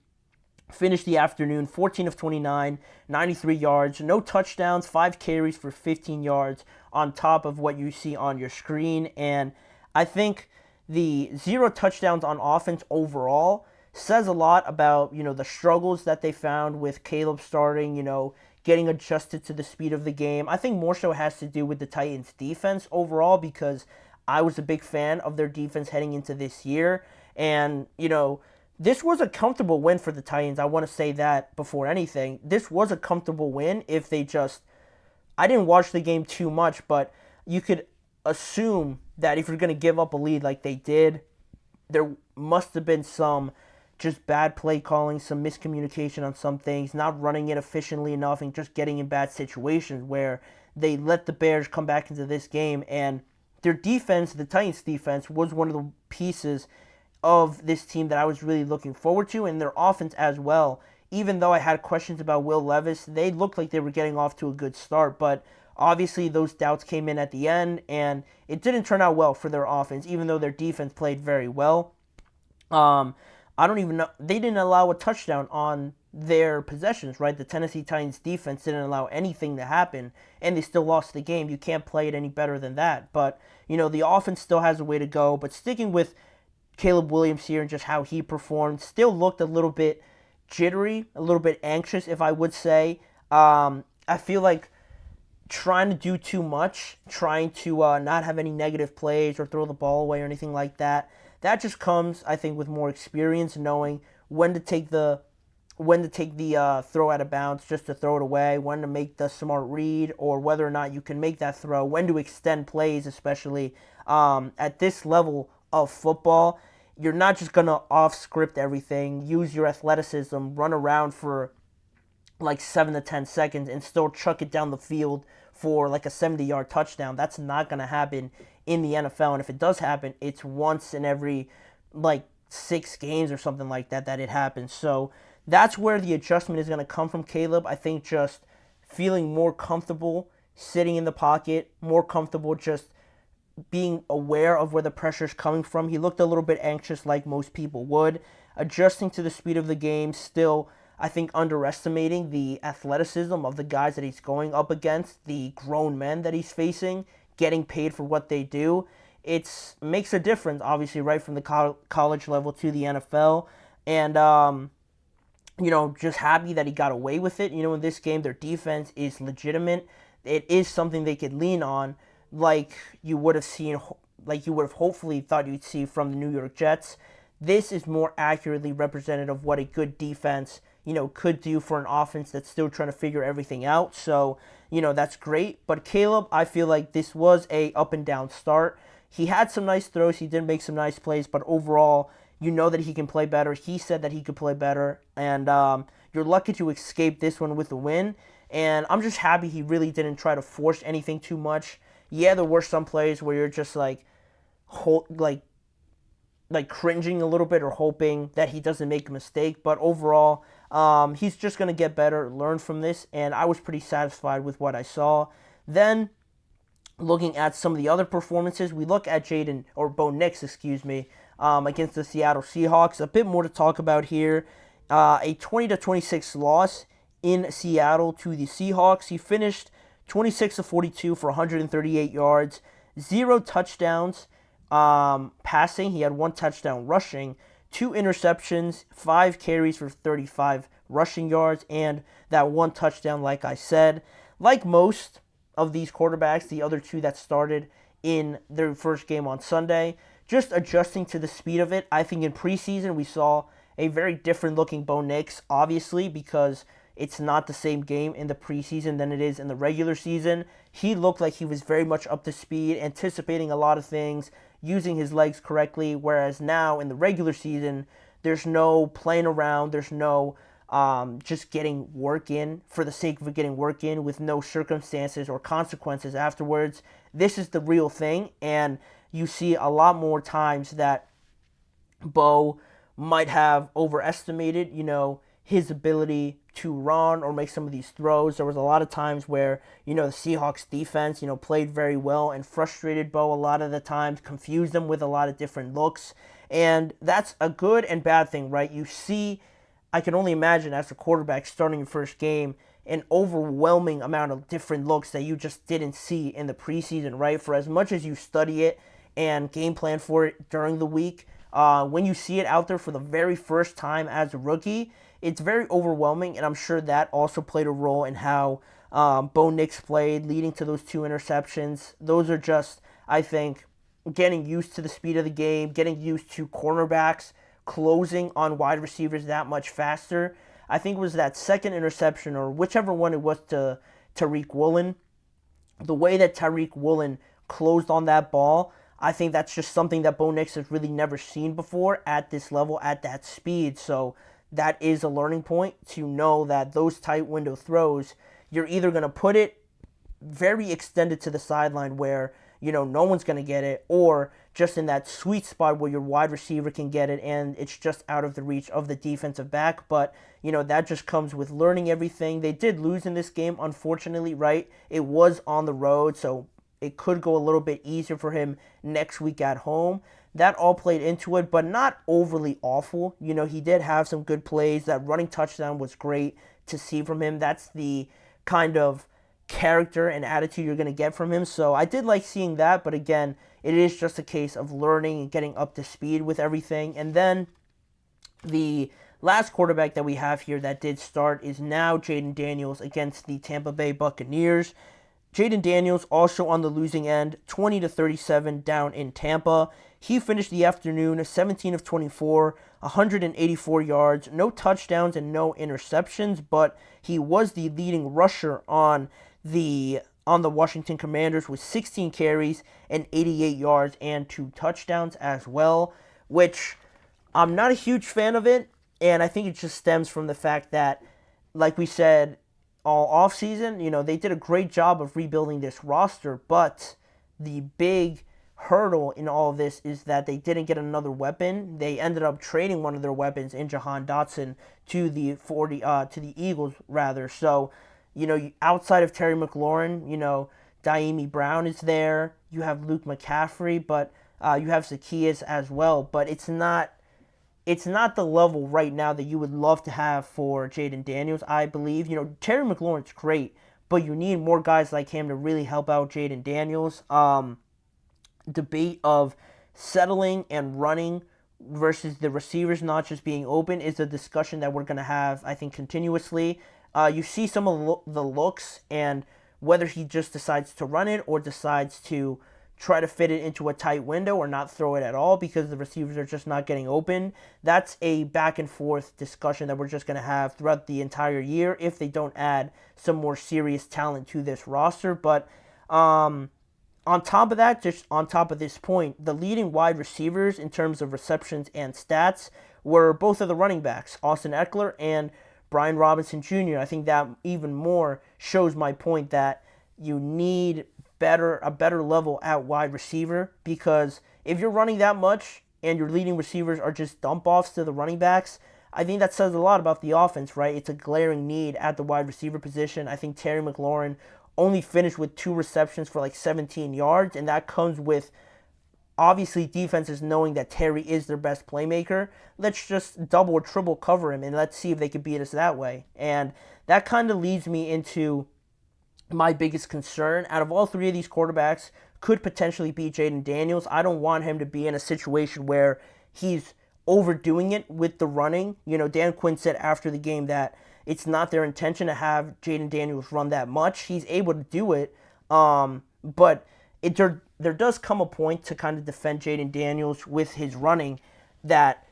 Finished the afternoon 14 of 29, 93 yards, no touchdowns, 5 carries for 15 yards on top of what you see on your screen. And I think the 0 touchdowns on offense overall says a lot about, the struggles that they found with Caleb starting, getting adjusted to the speed of the game. I think more so has to do with the Titans defense overall, because I was a big fan of their defense heading into this year. And, this was a comfortable win for the Titans. I want to say that before anything. This was a comfortable win if they just... I didn't watch the game too much, but you could assume that if you're going to give up a lead like they did, there must have been some just bad play calling, some miscommunication on some things, not running it efficiently enough, and just getting in bad situations where they let the Bears come back into this game. And their defense, the Titans' defense, was one of the pieces of this team that I was really looking forward to, and their offense as well. Even though I had questions about Will Levis, they looked like they were getting off to a good start, but obviously those doubts came in at the end, and it didn't turn out well for their offense, even though their defense played very well. I don't even know, they didn't allow a touchdown on their possessions, right? The Tennessee Titans defense didn't allow anything to happen, and they still lost the game. You can't play it any better than that, but, the offense still has a way to go. But sticking with Caleb Williams here and just how he performed, still looked a little bit jittery, a little bit anxious, if I would say. I feel like trying to do too much, trying to not have any negative plays or throw the ball away or anything like that, that just comes, I think, with more experience, knowing when to take the throw out of bounds just to throw it away, when to make the smart read, or whether or not you can make that throw, when to extend plays, especially at this level of football. You're not just going to off-script everything, use your athleticism, run around for like 7 to 10 seconds and still chuck it down the field for like a 70-yard touchdown. That's not going to happen in the NFL. And if it does happen, it's once in every like 6 games or something like that it happens. So that's where the adjustment is going to come from Caleb. I think just feeling more comfortable sitting in the pocket, more comfortable just being aware of where the pressure is coming from. He looked a little bit anxious like most people would. Adjusting to the speed of the game, still, I think, underestimating the athleticism of the guys that he's going up against, the grown men that he's facing, getting paid for what they do. It makes a difference, obviously, right from the college level to the NFL. And, just happy that he got away with it. In this game, their defense is legitimate. It is something they could lean on, like you would have hopefully thought you'd see from the New York Jets. This is more accurately representative of what a good defense, could do for an offense that's still trying to figure everything out. So, that's great. But Caleb, I feel like this was a up and down start. He had some nice throws. He did make some nice plays, but overall, that he can play better. He said that he could play better, and you're lucky to escape this one with a win. And I'm just happy he really didn't try to force anything too much. Yeah, there were some plays where you're just like cringing a little bit or hoping that he doesn't make a mistake. But overall, he's just going to get better, learn from this, and I was pretty satisfied with what I saw. Then, looking at some of the other performances, we look at Bo Nix, against the Seattle Seahawks. A bit more to talk about here. A 20-26 loss in Seattle to the Seahawks. He finished 26 of 42 for 138 yards, 0 touchdowns passing. He had 1 touchdown rushing, 2 interceptions, 5 carries for 35 rushing yards, and that 1 touchdown, like I said. Like most of these quarterbacks, the other 2 that started in their first game on Sunday, just adjusting to the speed of it. I think in preseason we saw a very different looking Bo Nix, obviously, because it's not the same game in the preseason than it is in the regular season. He looked like he was very much up to speed, anticipating a lot of things, using his legs correctly, whereas now in the regular season, there's no playing around, there's no just getting work in for the sake of getting work in with no circumstances or consequences afterwards. This is the real thing, and you see a lot more times that Bo might have overestimated, his ability to run or make some of these throws. There was a lot of times where, the Seahawks defense, played very well and frustrated Bo a lot of the times, confused them with a lot of different looks. And that's a good and bad thing, right? You see I can only imagine as a quarterback starting your first game, an overwhelming amount of different looks that you just didn't see in the preseason, right? For as much as you study it and game plan for it during the week, when you see it out there for the very first time as a rookie, it's very overwhelming, and I'm sure that also played a role in how Bo Nix played, leading to those 2 interceptions. Those are just, I think, getting used to the speed of the game, getting used to cornerbacks closing on wide receivers that much faster. I think it was that second interception, or whichever one it was, to Tariq Woolen. The way that Tariq Woolen closed on that ball, I think that's just something that Bo Nix has really never seen before at this level, at that speed. So that is a learning point to know that those tight window throws, you're either going to put it very extended to the sideline where, no one's going to get it, or just in that sweet spot where your wide receiver can get it and it's just out of the reach of the defensive back. But, that just comes with learning everything. They did lose in this game, unfortunately, right? It was on the road, so it could go a little bit easier for him next week at home. That all played into it, but not overly awful. He did have some good plays. That running touchdown was great to see from him. That's the kind of character and attitude you're going to get from him. So I did like seeing that, but again, it is just a case of learning and getting up to speed with everything. And then the last quarterback that we have here that did start is now Jayden Daniels against the Tampa Bay Buccaneers. Jayden Daniels also on the losing end, 20-37 down in Tampa. He finished the afternoon 17 of 24, 184 yards, no touchdowns and no interceptions, but he was the leading rusher on the Washington Commanders with 16 carries and 88 yards and 2 touchdowns as well, which I'm not a huge fan of it, and I think it just stems from the fact that, like we said all offseason, they did a great job of rebuilding this roster, but the big hurdle in all of this is that they didn't get another weapon. They ended up trading one of their weapons in Jahan Dotson to the Eagles rather. So, outside of Terry McLaurin, Daimi Brown is there. You have Luke McCaffrey, but you have Zacchaeus as well. But it's not the level right now that you would love to have for Jayden Daniels, I believe. Terry McLaurin's great, but you need more guys like him to really help out Jayden Daniels. Debate of settling and running versus the receivers not just being open is a discussion that we're going to have, I think, continuously. You see some of the looks and whether he just decides to run it or decides to try to fit it into a tight window or not throw it at all because the receivers are just not getting open. That's a back and forth discussion that we're just going to have throughout the entire year if they don't add some more serious talent to this roster. But on top of that, just on top of this point, the leading wide receivers in terms of receptions and stats were both of the running backs, Austin Eckler and Brian Robinson Jr. I think that even more shows my point that you need a better level at wide receiver, because if you're running that much and your leading receivers are just dump-offs to the running backs, I think that says a lot about the offense, right? It's a glaring need at the wide receiver position. I think Terry McLaurin only finished with 2 receptions for like 17 yards, and that comes with obviously defenses knowing that Terry is their best playmaker. Let's just double or triple cover him and let's see if they can beat us that way. And that kind of leads me into my biggest concern. Out of all 3 of these quarterbacks, could potentially be Jayden Daniels. I don't want him to be in a situation where he's overdoing it with the running. Dan Quinn said after the game that it's not their intention to have Jayden Daniels run that much. He's able to do it, but there does come a point to kind of defend Jayden Daniels with his running that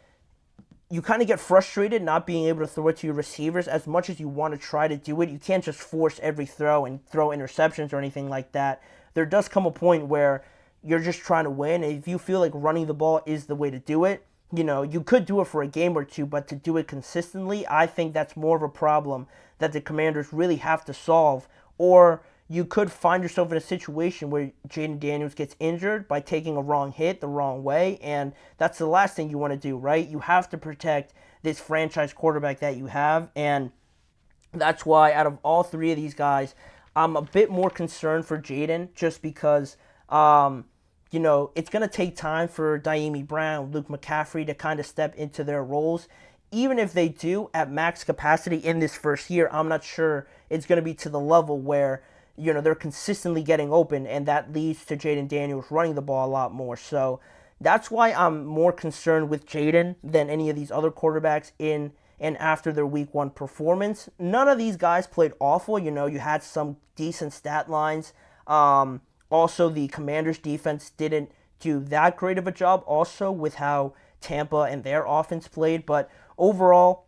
you kind of get frustrated not being able to throw it to your receivers as much as you want to try to do it. You can't just force every throw and throw interceptions or anything like that. There does come a point where you're just trying to win. And if you feel like running the ball is the way to do it, you could do it for a game or two, but to do it consistently, I think that's more of a problem that the Commanders really have to solve. Or you could find yourself in a situation where Jayden Daniels gets injured by taking a wrong hit the wrong way, and that's the last thing you want to do, right? You have to protect this franchise quarterback that you have, and that's why out of all 3 of these guys, I'm a bit more concerned for Jayden just because it's going to take time for Daimi Brown, Luke McCaffrey to kind of step into their roles. even if they do at max capacity in this first year, I'm not sure it's going to be to the level where, they're consistently getting open, and that leads to Jaden Daniels running the ball a lot more. So that's why I'm more concerned with Jaden than any of these other quarterbacks in and after their week 1 performance. None of these guys played awful. You had some decent stat lines. Also, the Commanders' defense didn't do that great of a job also with how Tampa and their offense played. But overall,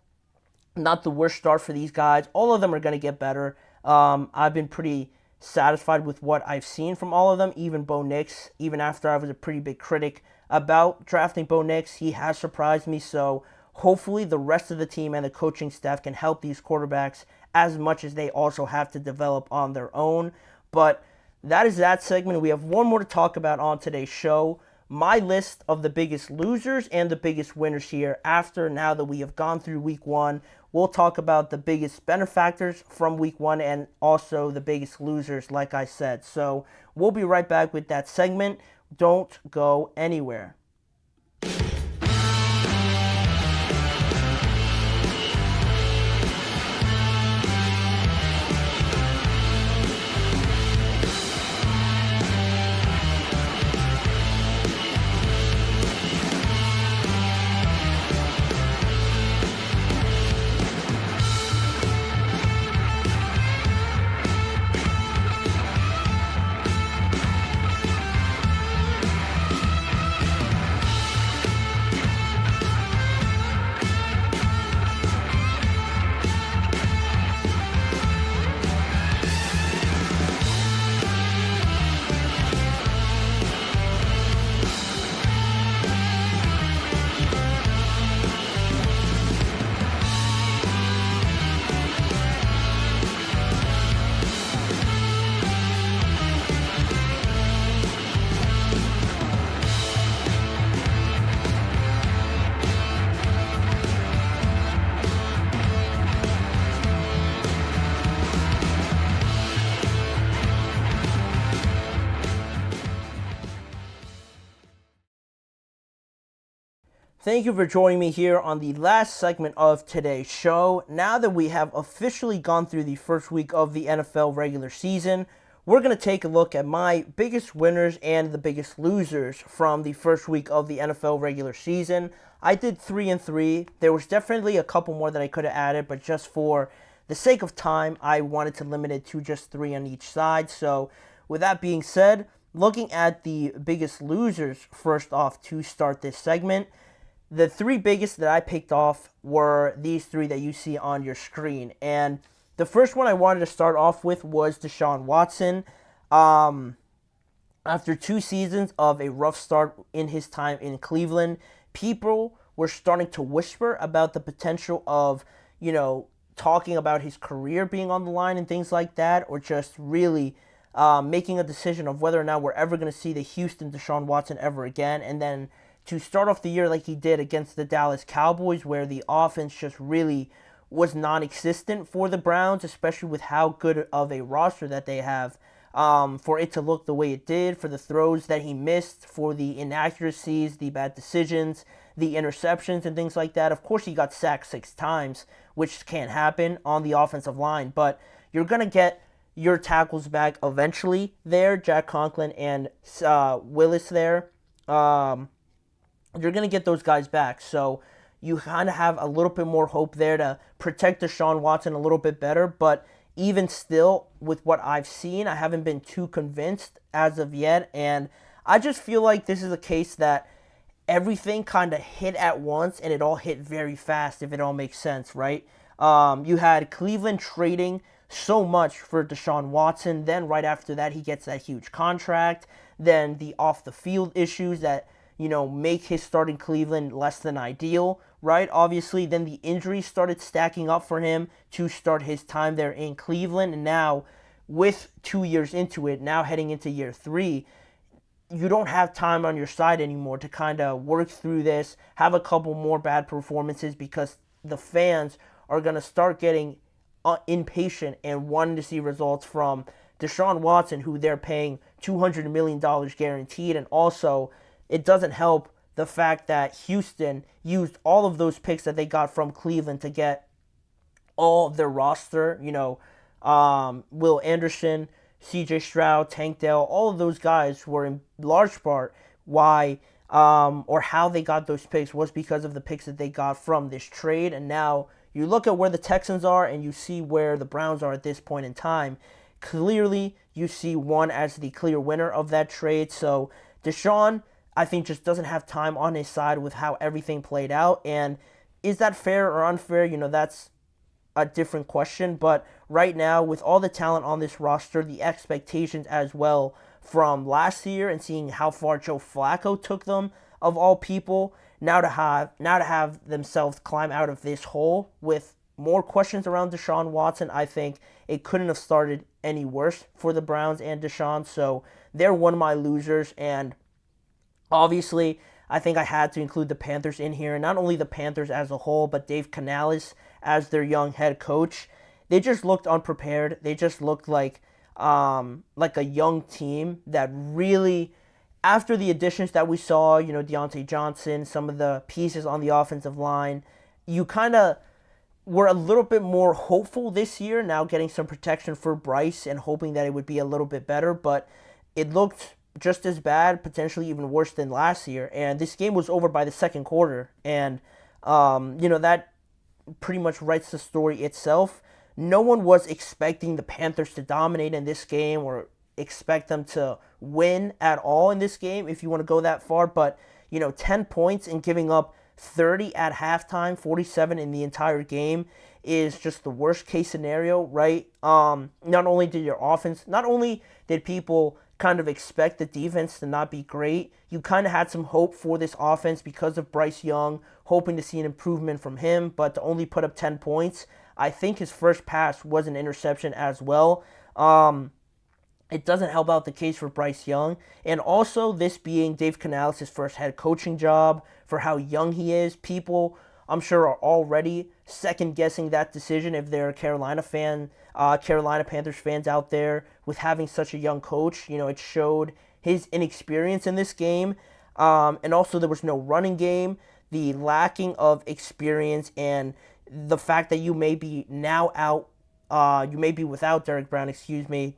not the worst start for these guys. All of them are going to get better. I've been pretty satisfied with what I've seen from all of them, even Bo Nix. Even after I was a pretty big critic about drafting Bo Nix, he has surprised me. So hopefully the rest of the team and the coaching staff can help these quarterbacks as much as they also have to develop on their own. But that is that segment. We have one more to talk about on today's show. My list of the biggest losers and the biggest winners here now that we have gone through week 1. We'll talk about the biggest benefactors from week 1 and also the biggest losers, like I said. So we'll be right back with that segment. Don't go anywhere. Thank you for joining me here on the last segment of today's show. Now that we have officially gone through the first week of the NFL regular season, we're going to take a look at my biggest winners and the biggest losers from the first week of the NFL regular season. I did 3 and 3. There was definitely a couple more that I could have added, but just for the sake of time, I wanted to limit it to just 3 on each side. So with that being said, looking at the biggest losers first off to start this segment, the 3 biggest that I picked off were these 3 that you see on your screen. And the first one I wanted to start off with was Deshaun Watson. After 2 seasons of a rough start in his time in Cleveland, people were starting to whisper about the potential of, talking about his career being on the line and things like that, or just really making a decision of whether or not we're ever going to see the Houston Deshaun Watson ever again. And then to start off the year like he did against the Dallas Cowboys, where the offense just really was non-existent for the Browns, especially with how good of a roster that they have, for it to look the way it did, for the throws that he missed, for the inaccuracies, the bad decisions, the interceptions and things like that. Of course, he got sacked 6 times, which can't happen on the offensive line, but you're going to get your tackles back eventually there, Jack Conklin and Willis there. You're going to get those guys back. So you kind of have a little bit more hope there to protect Deshaun Watson a little bit better. But even still, with what I've seen, I haven't been too convinced as of yet. And I just feel like this is a case that everything kind of hit at once, and it all hit very fast, if it all makes sense, right? You had Cleveland trading so much for Deshaun Watson. Then right after that, he gets that huge contract. Then the off-the-field issues that make his start in Cleveland less than ideal, right? Obviously, then the injuries started stacking up for him to start his time there in Cleveland. And now, with 2 years into it, now heading into year 3, you don't have time on your side anymore to kind of work through this, have a couple more bad performances, because the fans are going to start getting impatient and wanting to see results from Deshaun Watson, who they're paying $200 million guaranteed, and also it doesn't help the fact that Houston used all of those picks that they got from Cleveland to get all of their roster, Will Anderson, CJ Stroud, Tank Dell, all of those guys were in large part why or how they got those picks was because of the picks that they got from this trade. And now you look at where the Texans are and you see where the Browns are at this point in time. Clearly, you see one as the clear winner of that trade. So Deshaun, I think, just doesn't have time on his side with how everything played out. And is that fair or unfair? That's a different question. But right now, with all the talent on this roster, the expectations as well from last year and seeing how far Joe Flacco took them, of all people, now to have themselves climb out of this hole with more questions around Deshaun Watson, I think it couldn't have started any worse for the Browns and Deshaun. So they're one of my losers, and obviously I think I had to include the Panthers in here, and not only the Panthers as a whole, but Dave Canales as their young head coach. They just looked unprepared. They just looked like a young team that really, after the additions that we saw, Deontay Johnson, some of the pieces on the offensive line, you kind of were a little bit more hopeful this year, now getting some protection for Bryce and hoping that it would be a little bit better, but it looked just as bad, potentially even worse than last year. And this game was over by the second quarter, and that pretty much writes the story itself. No one was expecting the Panthers to dominate in this game or expect them to win at all in this game, if you want to go that far. But 10 points and giving up 30 at halftime, 47 in the entire game is just the worst case scenario, right? Not only did people kind of expect the defense to not be great, you kind of had some hope for this offense because of Bryce Young, hoping to see an improvement from him, but to only put up 10 points. I think his first pass was an interception as well. It doesn't help out the case for Bryce Young. And also, this being Dave Canales' first head coaching job, for how young he is, people, I'm sure, are already second-guessing that decision if they're Carolina Panthers fans out there with having such a young coach. It showed his inexperience in this game. And also, there was no running game. The lacking of experience and the fact that you may be without Derek Brown,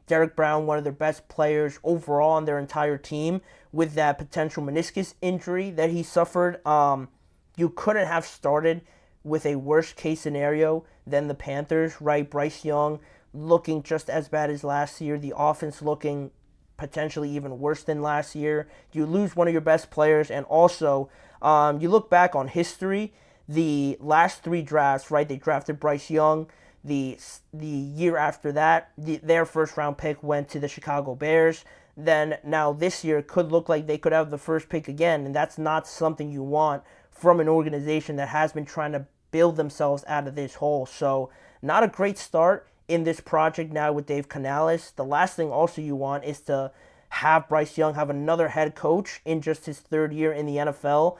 Derek Brown, one of their best players overall on their entire team, with that potential meniscus injury that he suffered. You couldn't have started with a worse case scenario than the Panthers, right? Bryce Young looking just as bad as last year. The offense looking potentially even worse than last year. You lose one of your best players, and also you look back on history. The last three drafts, right? They drafted Bryce Young. The year after that, their first round pick went to the Chicago Bears. Then now this year could look like they could have the first pick again, and that's not something you want from an organization that has been trying to build themselves out of this hole. So not a great start in this project now with Dave Canales. The last thing also you want is to have Bryce Young have another head coach in just his third year in the NFL.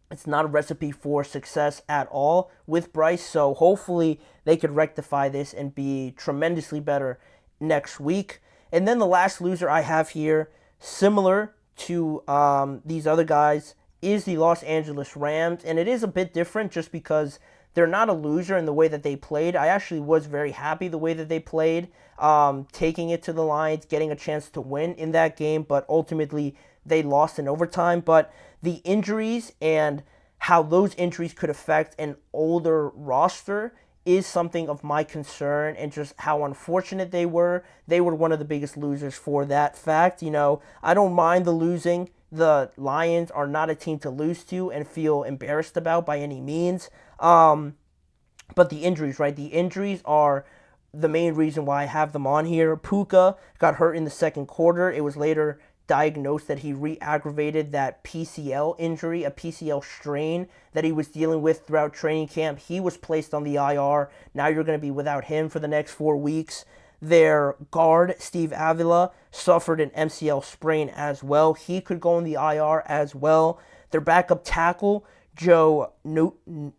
It's not a recipe for success at all with Bryce, so hopefully they could rectify this and be tremendously better next week. And then the last loser I have here, similar to these other guys, is the Los Angeles Rams, and it is a bit different just because they're not a loser in the way that they played. I actually was very happy the way that they played, taking it to the Lions, getting a chance to win in that game, but ultimately they lost in overtime. But the injuries and how those injuries could affect an older roster is something of my concern, and just how unfortunate they were. They were one of the biggest losers for that fact. I don't mind the losing. The Lions are not a team to lose to and feel embarrassed about by any means. But the injuries, right? The injuries are the main reason why I have them on here. Puka got hurt in the second quarter. It was later diagnosed that he re-aggravated that PCL injury, a PCL strain that he was dealing with throughout training camp. He was placed on the IR. Now you're going to be without him for the next 4 weeks. Their guard, Steve Avila, suffered an MCL sprain as well. He could go on the IR as well. Their backup tackle, Joe Noteboom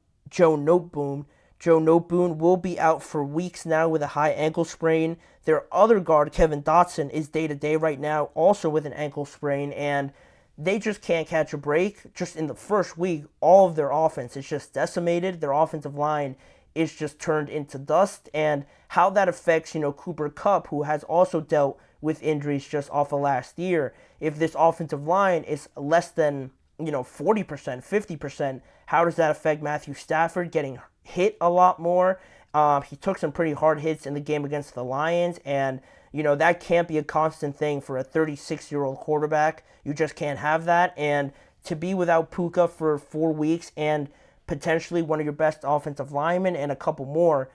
will be out for weeks now with a high ankle sprain. Their other guard, Kevin Dotson, is day-to-day right now, also with an ankle sprain. And they just can't catch a break. Just in the first week, all of their offense is just decimated. Their offensive line is just turned into dust. And how that affects, Cooper Kupp, who has also dealt with injuries just off of last year. If this offensive line is less than, 40%, 50%, how does that affect Matthew Stafford getting hit a lot more? He took some pretty hard hits in the game against the Lions, and that can't be a constant thing for a 36-year-old quarterback. You just can't have that. And to be without Puka for 4 weeks and potentially one of your best offensive linemen and a couple more,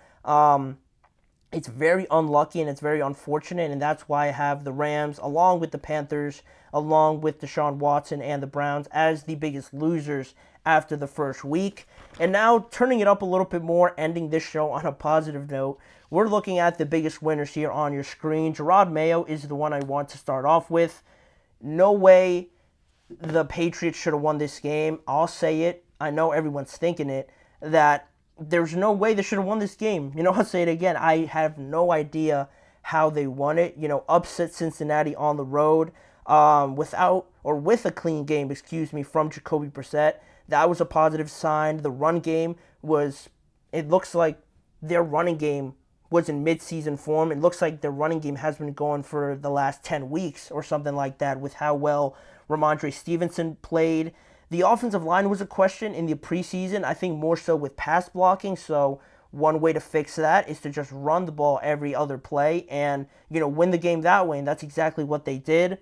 it's very unlucky and it's very unfortunate. And that's why I have the Rams, along with the Panthers, along with Deshaun Watson and the Browns, as the biggest losers after the first week. And now turning it up a little bit more, ending this show on a positive note, we're looking at the biggest winners here on your screen. Jerod Mayo is the one I want to start off with. No way the Patriots should have won this game. I'll say it. I know everyone's thinking it, that there's no way they should have won this game. I'll say it again. I have no idea how they won it. Upset Cincinnati on the road with a clean game, from Jacoby Brissett. That was a positive sign. The run game it looks like their running game was in midseason form. It looks like their running game has been going for the last 10 weeks or something like that with how well Ramondre Stevenson played. The offensive line was a question in the preseason, I think more so with pass blocking. So one way to fix that is to just run the ball every other play and, win the game that way. And that's exactly what they did.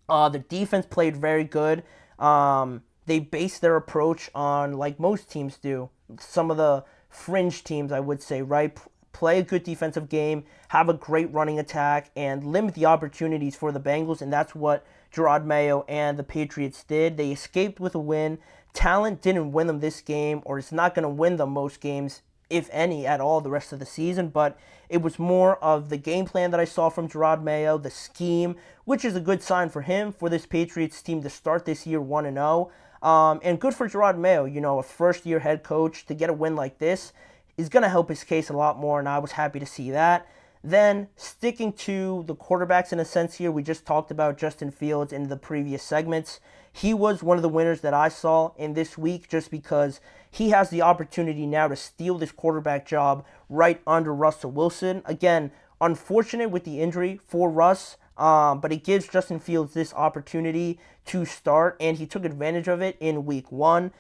The defense played very good. They based their approach on, like most teams do, some of the fringe teams, I would say, right? Play a good defensive game, have a great running attack, and limit the opportunities for the Bengals, and that's what Jerod Mayo and the Patriots did. They escaped with a win. Talent didn't win them this game, or it's not going to win them most games, if any, at all the rest of the season, but it was more of the game plan that I saw from Jerod Mayo, the scheme, which is a good sign for him, for this Patriots team to start this year 1-0. And good for Jerod Mayo, a first-year head coach, to get a win like this is going to help his case a lot more, and I was happy to see that. Then, sticking to the quarterbacks in a sense here, we just talked about Justin Fields in the previous segments. He was one of the winners that I saw in this week just because he has the opportunity now to steal this quarterback job right under Russell Wilson. Again, unfortunate with the injury for Russ, but it gives Justin Fields this opportunity to start, and he took advantage of it in week 1.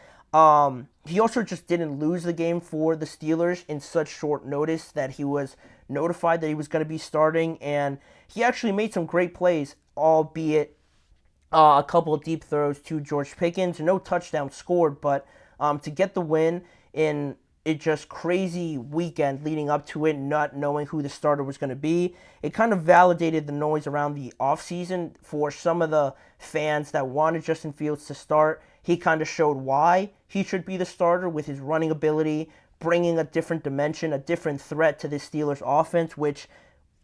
He also just didn't lose the game for the Steelers in such short notice that he was notified that he was going to be starting, and he actually made some great plays, albeit a couple of deep throws to George Pickens. No touchdown scored, but to get the win in a just crazy weekend leading up to it, not knowing who the starter was going to be, it kind of validated the noise around the offseason for some of the fans that wanted Justin Fields to start. He kind of showed why he should be the starter with his running ability, bringing a different dimension, a different threat to the Steelers offense, which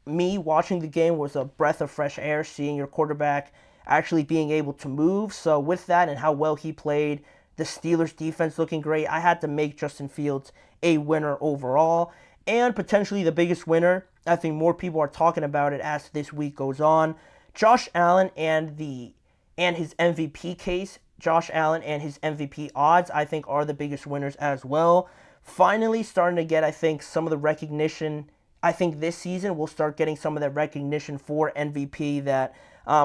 me watching the game was a breath of fresh air, seeing your quarterback actually being able to move. So with that and how well he played, the Steelers defense looking great, I had to make Justin Fields a winner overall. And potentially the biggest winner, I think more people are talking about it as this week goes on, Josh Allen and his MVP case. Josh Allen and his MVP odds, I think, are the biggest winners as well. Finally starting to get, I think, some of the recognition. I think this season we'll start getting some of that recognition for MVP that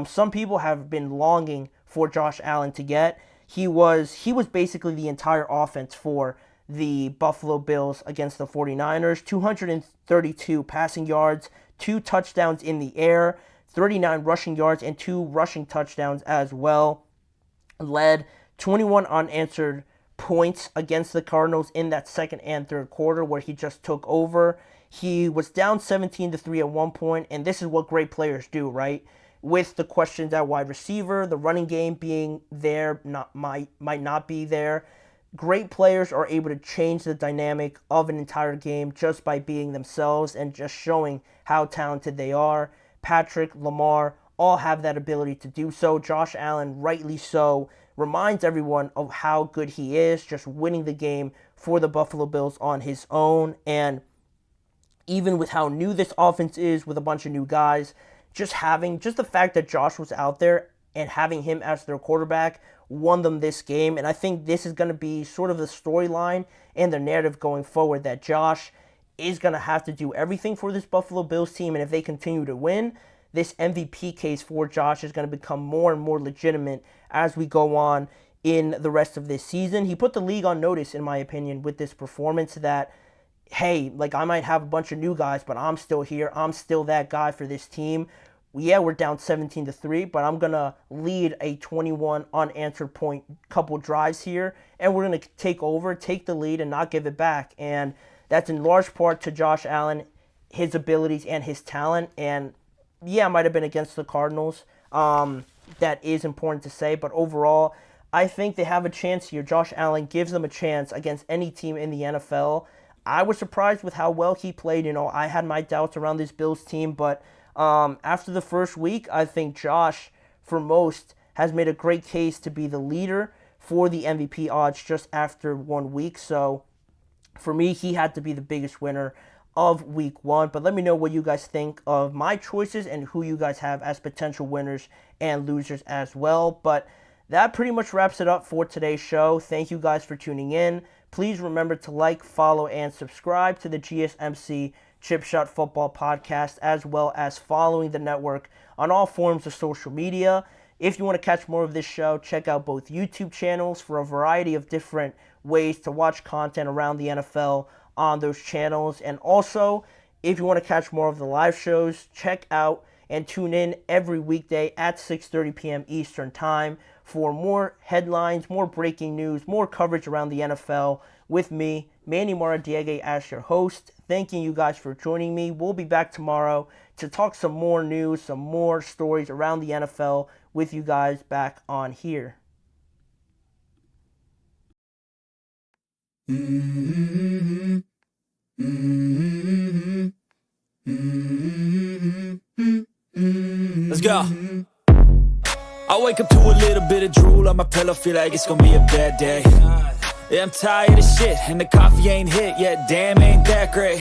some people have been longing for Josh Allen to get. He was basically the entire offense for the Buffalo Bills against the 49ers. 232 passing yards, 2 touchdowns in the air, 39 rushing yards, and 2 rushing touchdowns as well. Led 21 unanswered points against the Cardinals in that second and third quarter where he just took over. He was down 17-3 at one point, and this is what great players do, right? With the questions at wide receiver, the running game being there, might not be there. Great players are able to change the dynamic of an entire game just by being themselves and just showing how talented they are. Patrick, Lamar, all have that ability to do so. Josh Allen, rightly so, reminds everyone of how good he is, just winning the game for the Buffalo Bills on his own. And even with how new this offense is with a bunch of new guys, just the fact that Josh was out there and having him as their quarterback won them this game. And I think this is going to be sort of the storyline and the narrative going forward, that Josh is going to have to do everything for this Buffalo Bills team. And if they continue to win, this MVP case for Josh is going to become more and more legitimate as we go on in the rest of this season. He put the league on notice, in my opinion, with this performance that, hey, like, I might have a bunch of new guys, but I'm still here. I'm still that guy for this team. Yeah, we're down 17-3, but I'm going to lead a 21 unanswered point couple drives here, and we're going to take over, take the lead, and not give it back. And that's in large part to Josh Allen, his abilities, and his talent. And yeah, it might have been against the Cardinals. That is important to say, but overall, I think they have a chance here. Josh Allen gives them a chance against any team in the NFL. I was surprised with how well he played. You know, I had my doubts around this Bills team, but after the first week, I think Josh, for most, has made a great case to be the leader for the MVP odds just after 1 week. So for me, he had to be the biggest winner of week 1. But let me know what you guys think of my choices and who you guys have as potential winners and losers as well. But that pretty much wraps it up for today's show. Thank you guys for tuning in. Please remember to like, follow, and subscribe to the GSMC Chip Shot Football Podcast, as well as following the network on all forms of social media. If you want to catch more of this show, check out both YouTube channels for a variety of different ways to watch content around the NFL on those channels. And also, if you want to catch more of the live shows, check out and tune in every weekday at 6:30 p.m. Eastern Time for more headlines, more breaking news, more coverage around the NFL with me, Manny Maradiaga, as your host. Thanking you guys for joining me. We'll be back tomorrow to talk some more news, some more stories around the NFL with you guys back on here. Let's go. I wake up to a little bit of drool on my pillow, feel like it's gonna be a bad day. Yeah, I'm tired of shit, and the coffee ain't hit yet, damn, ain't that great.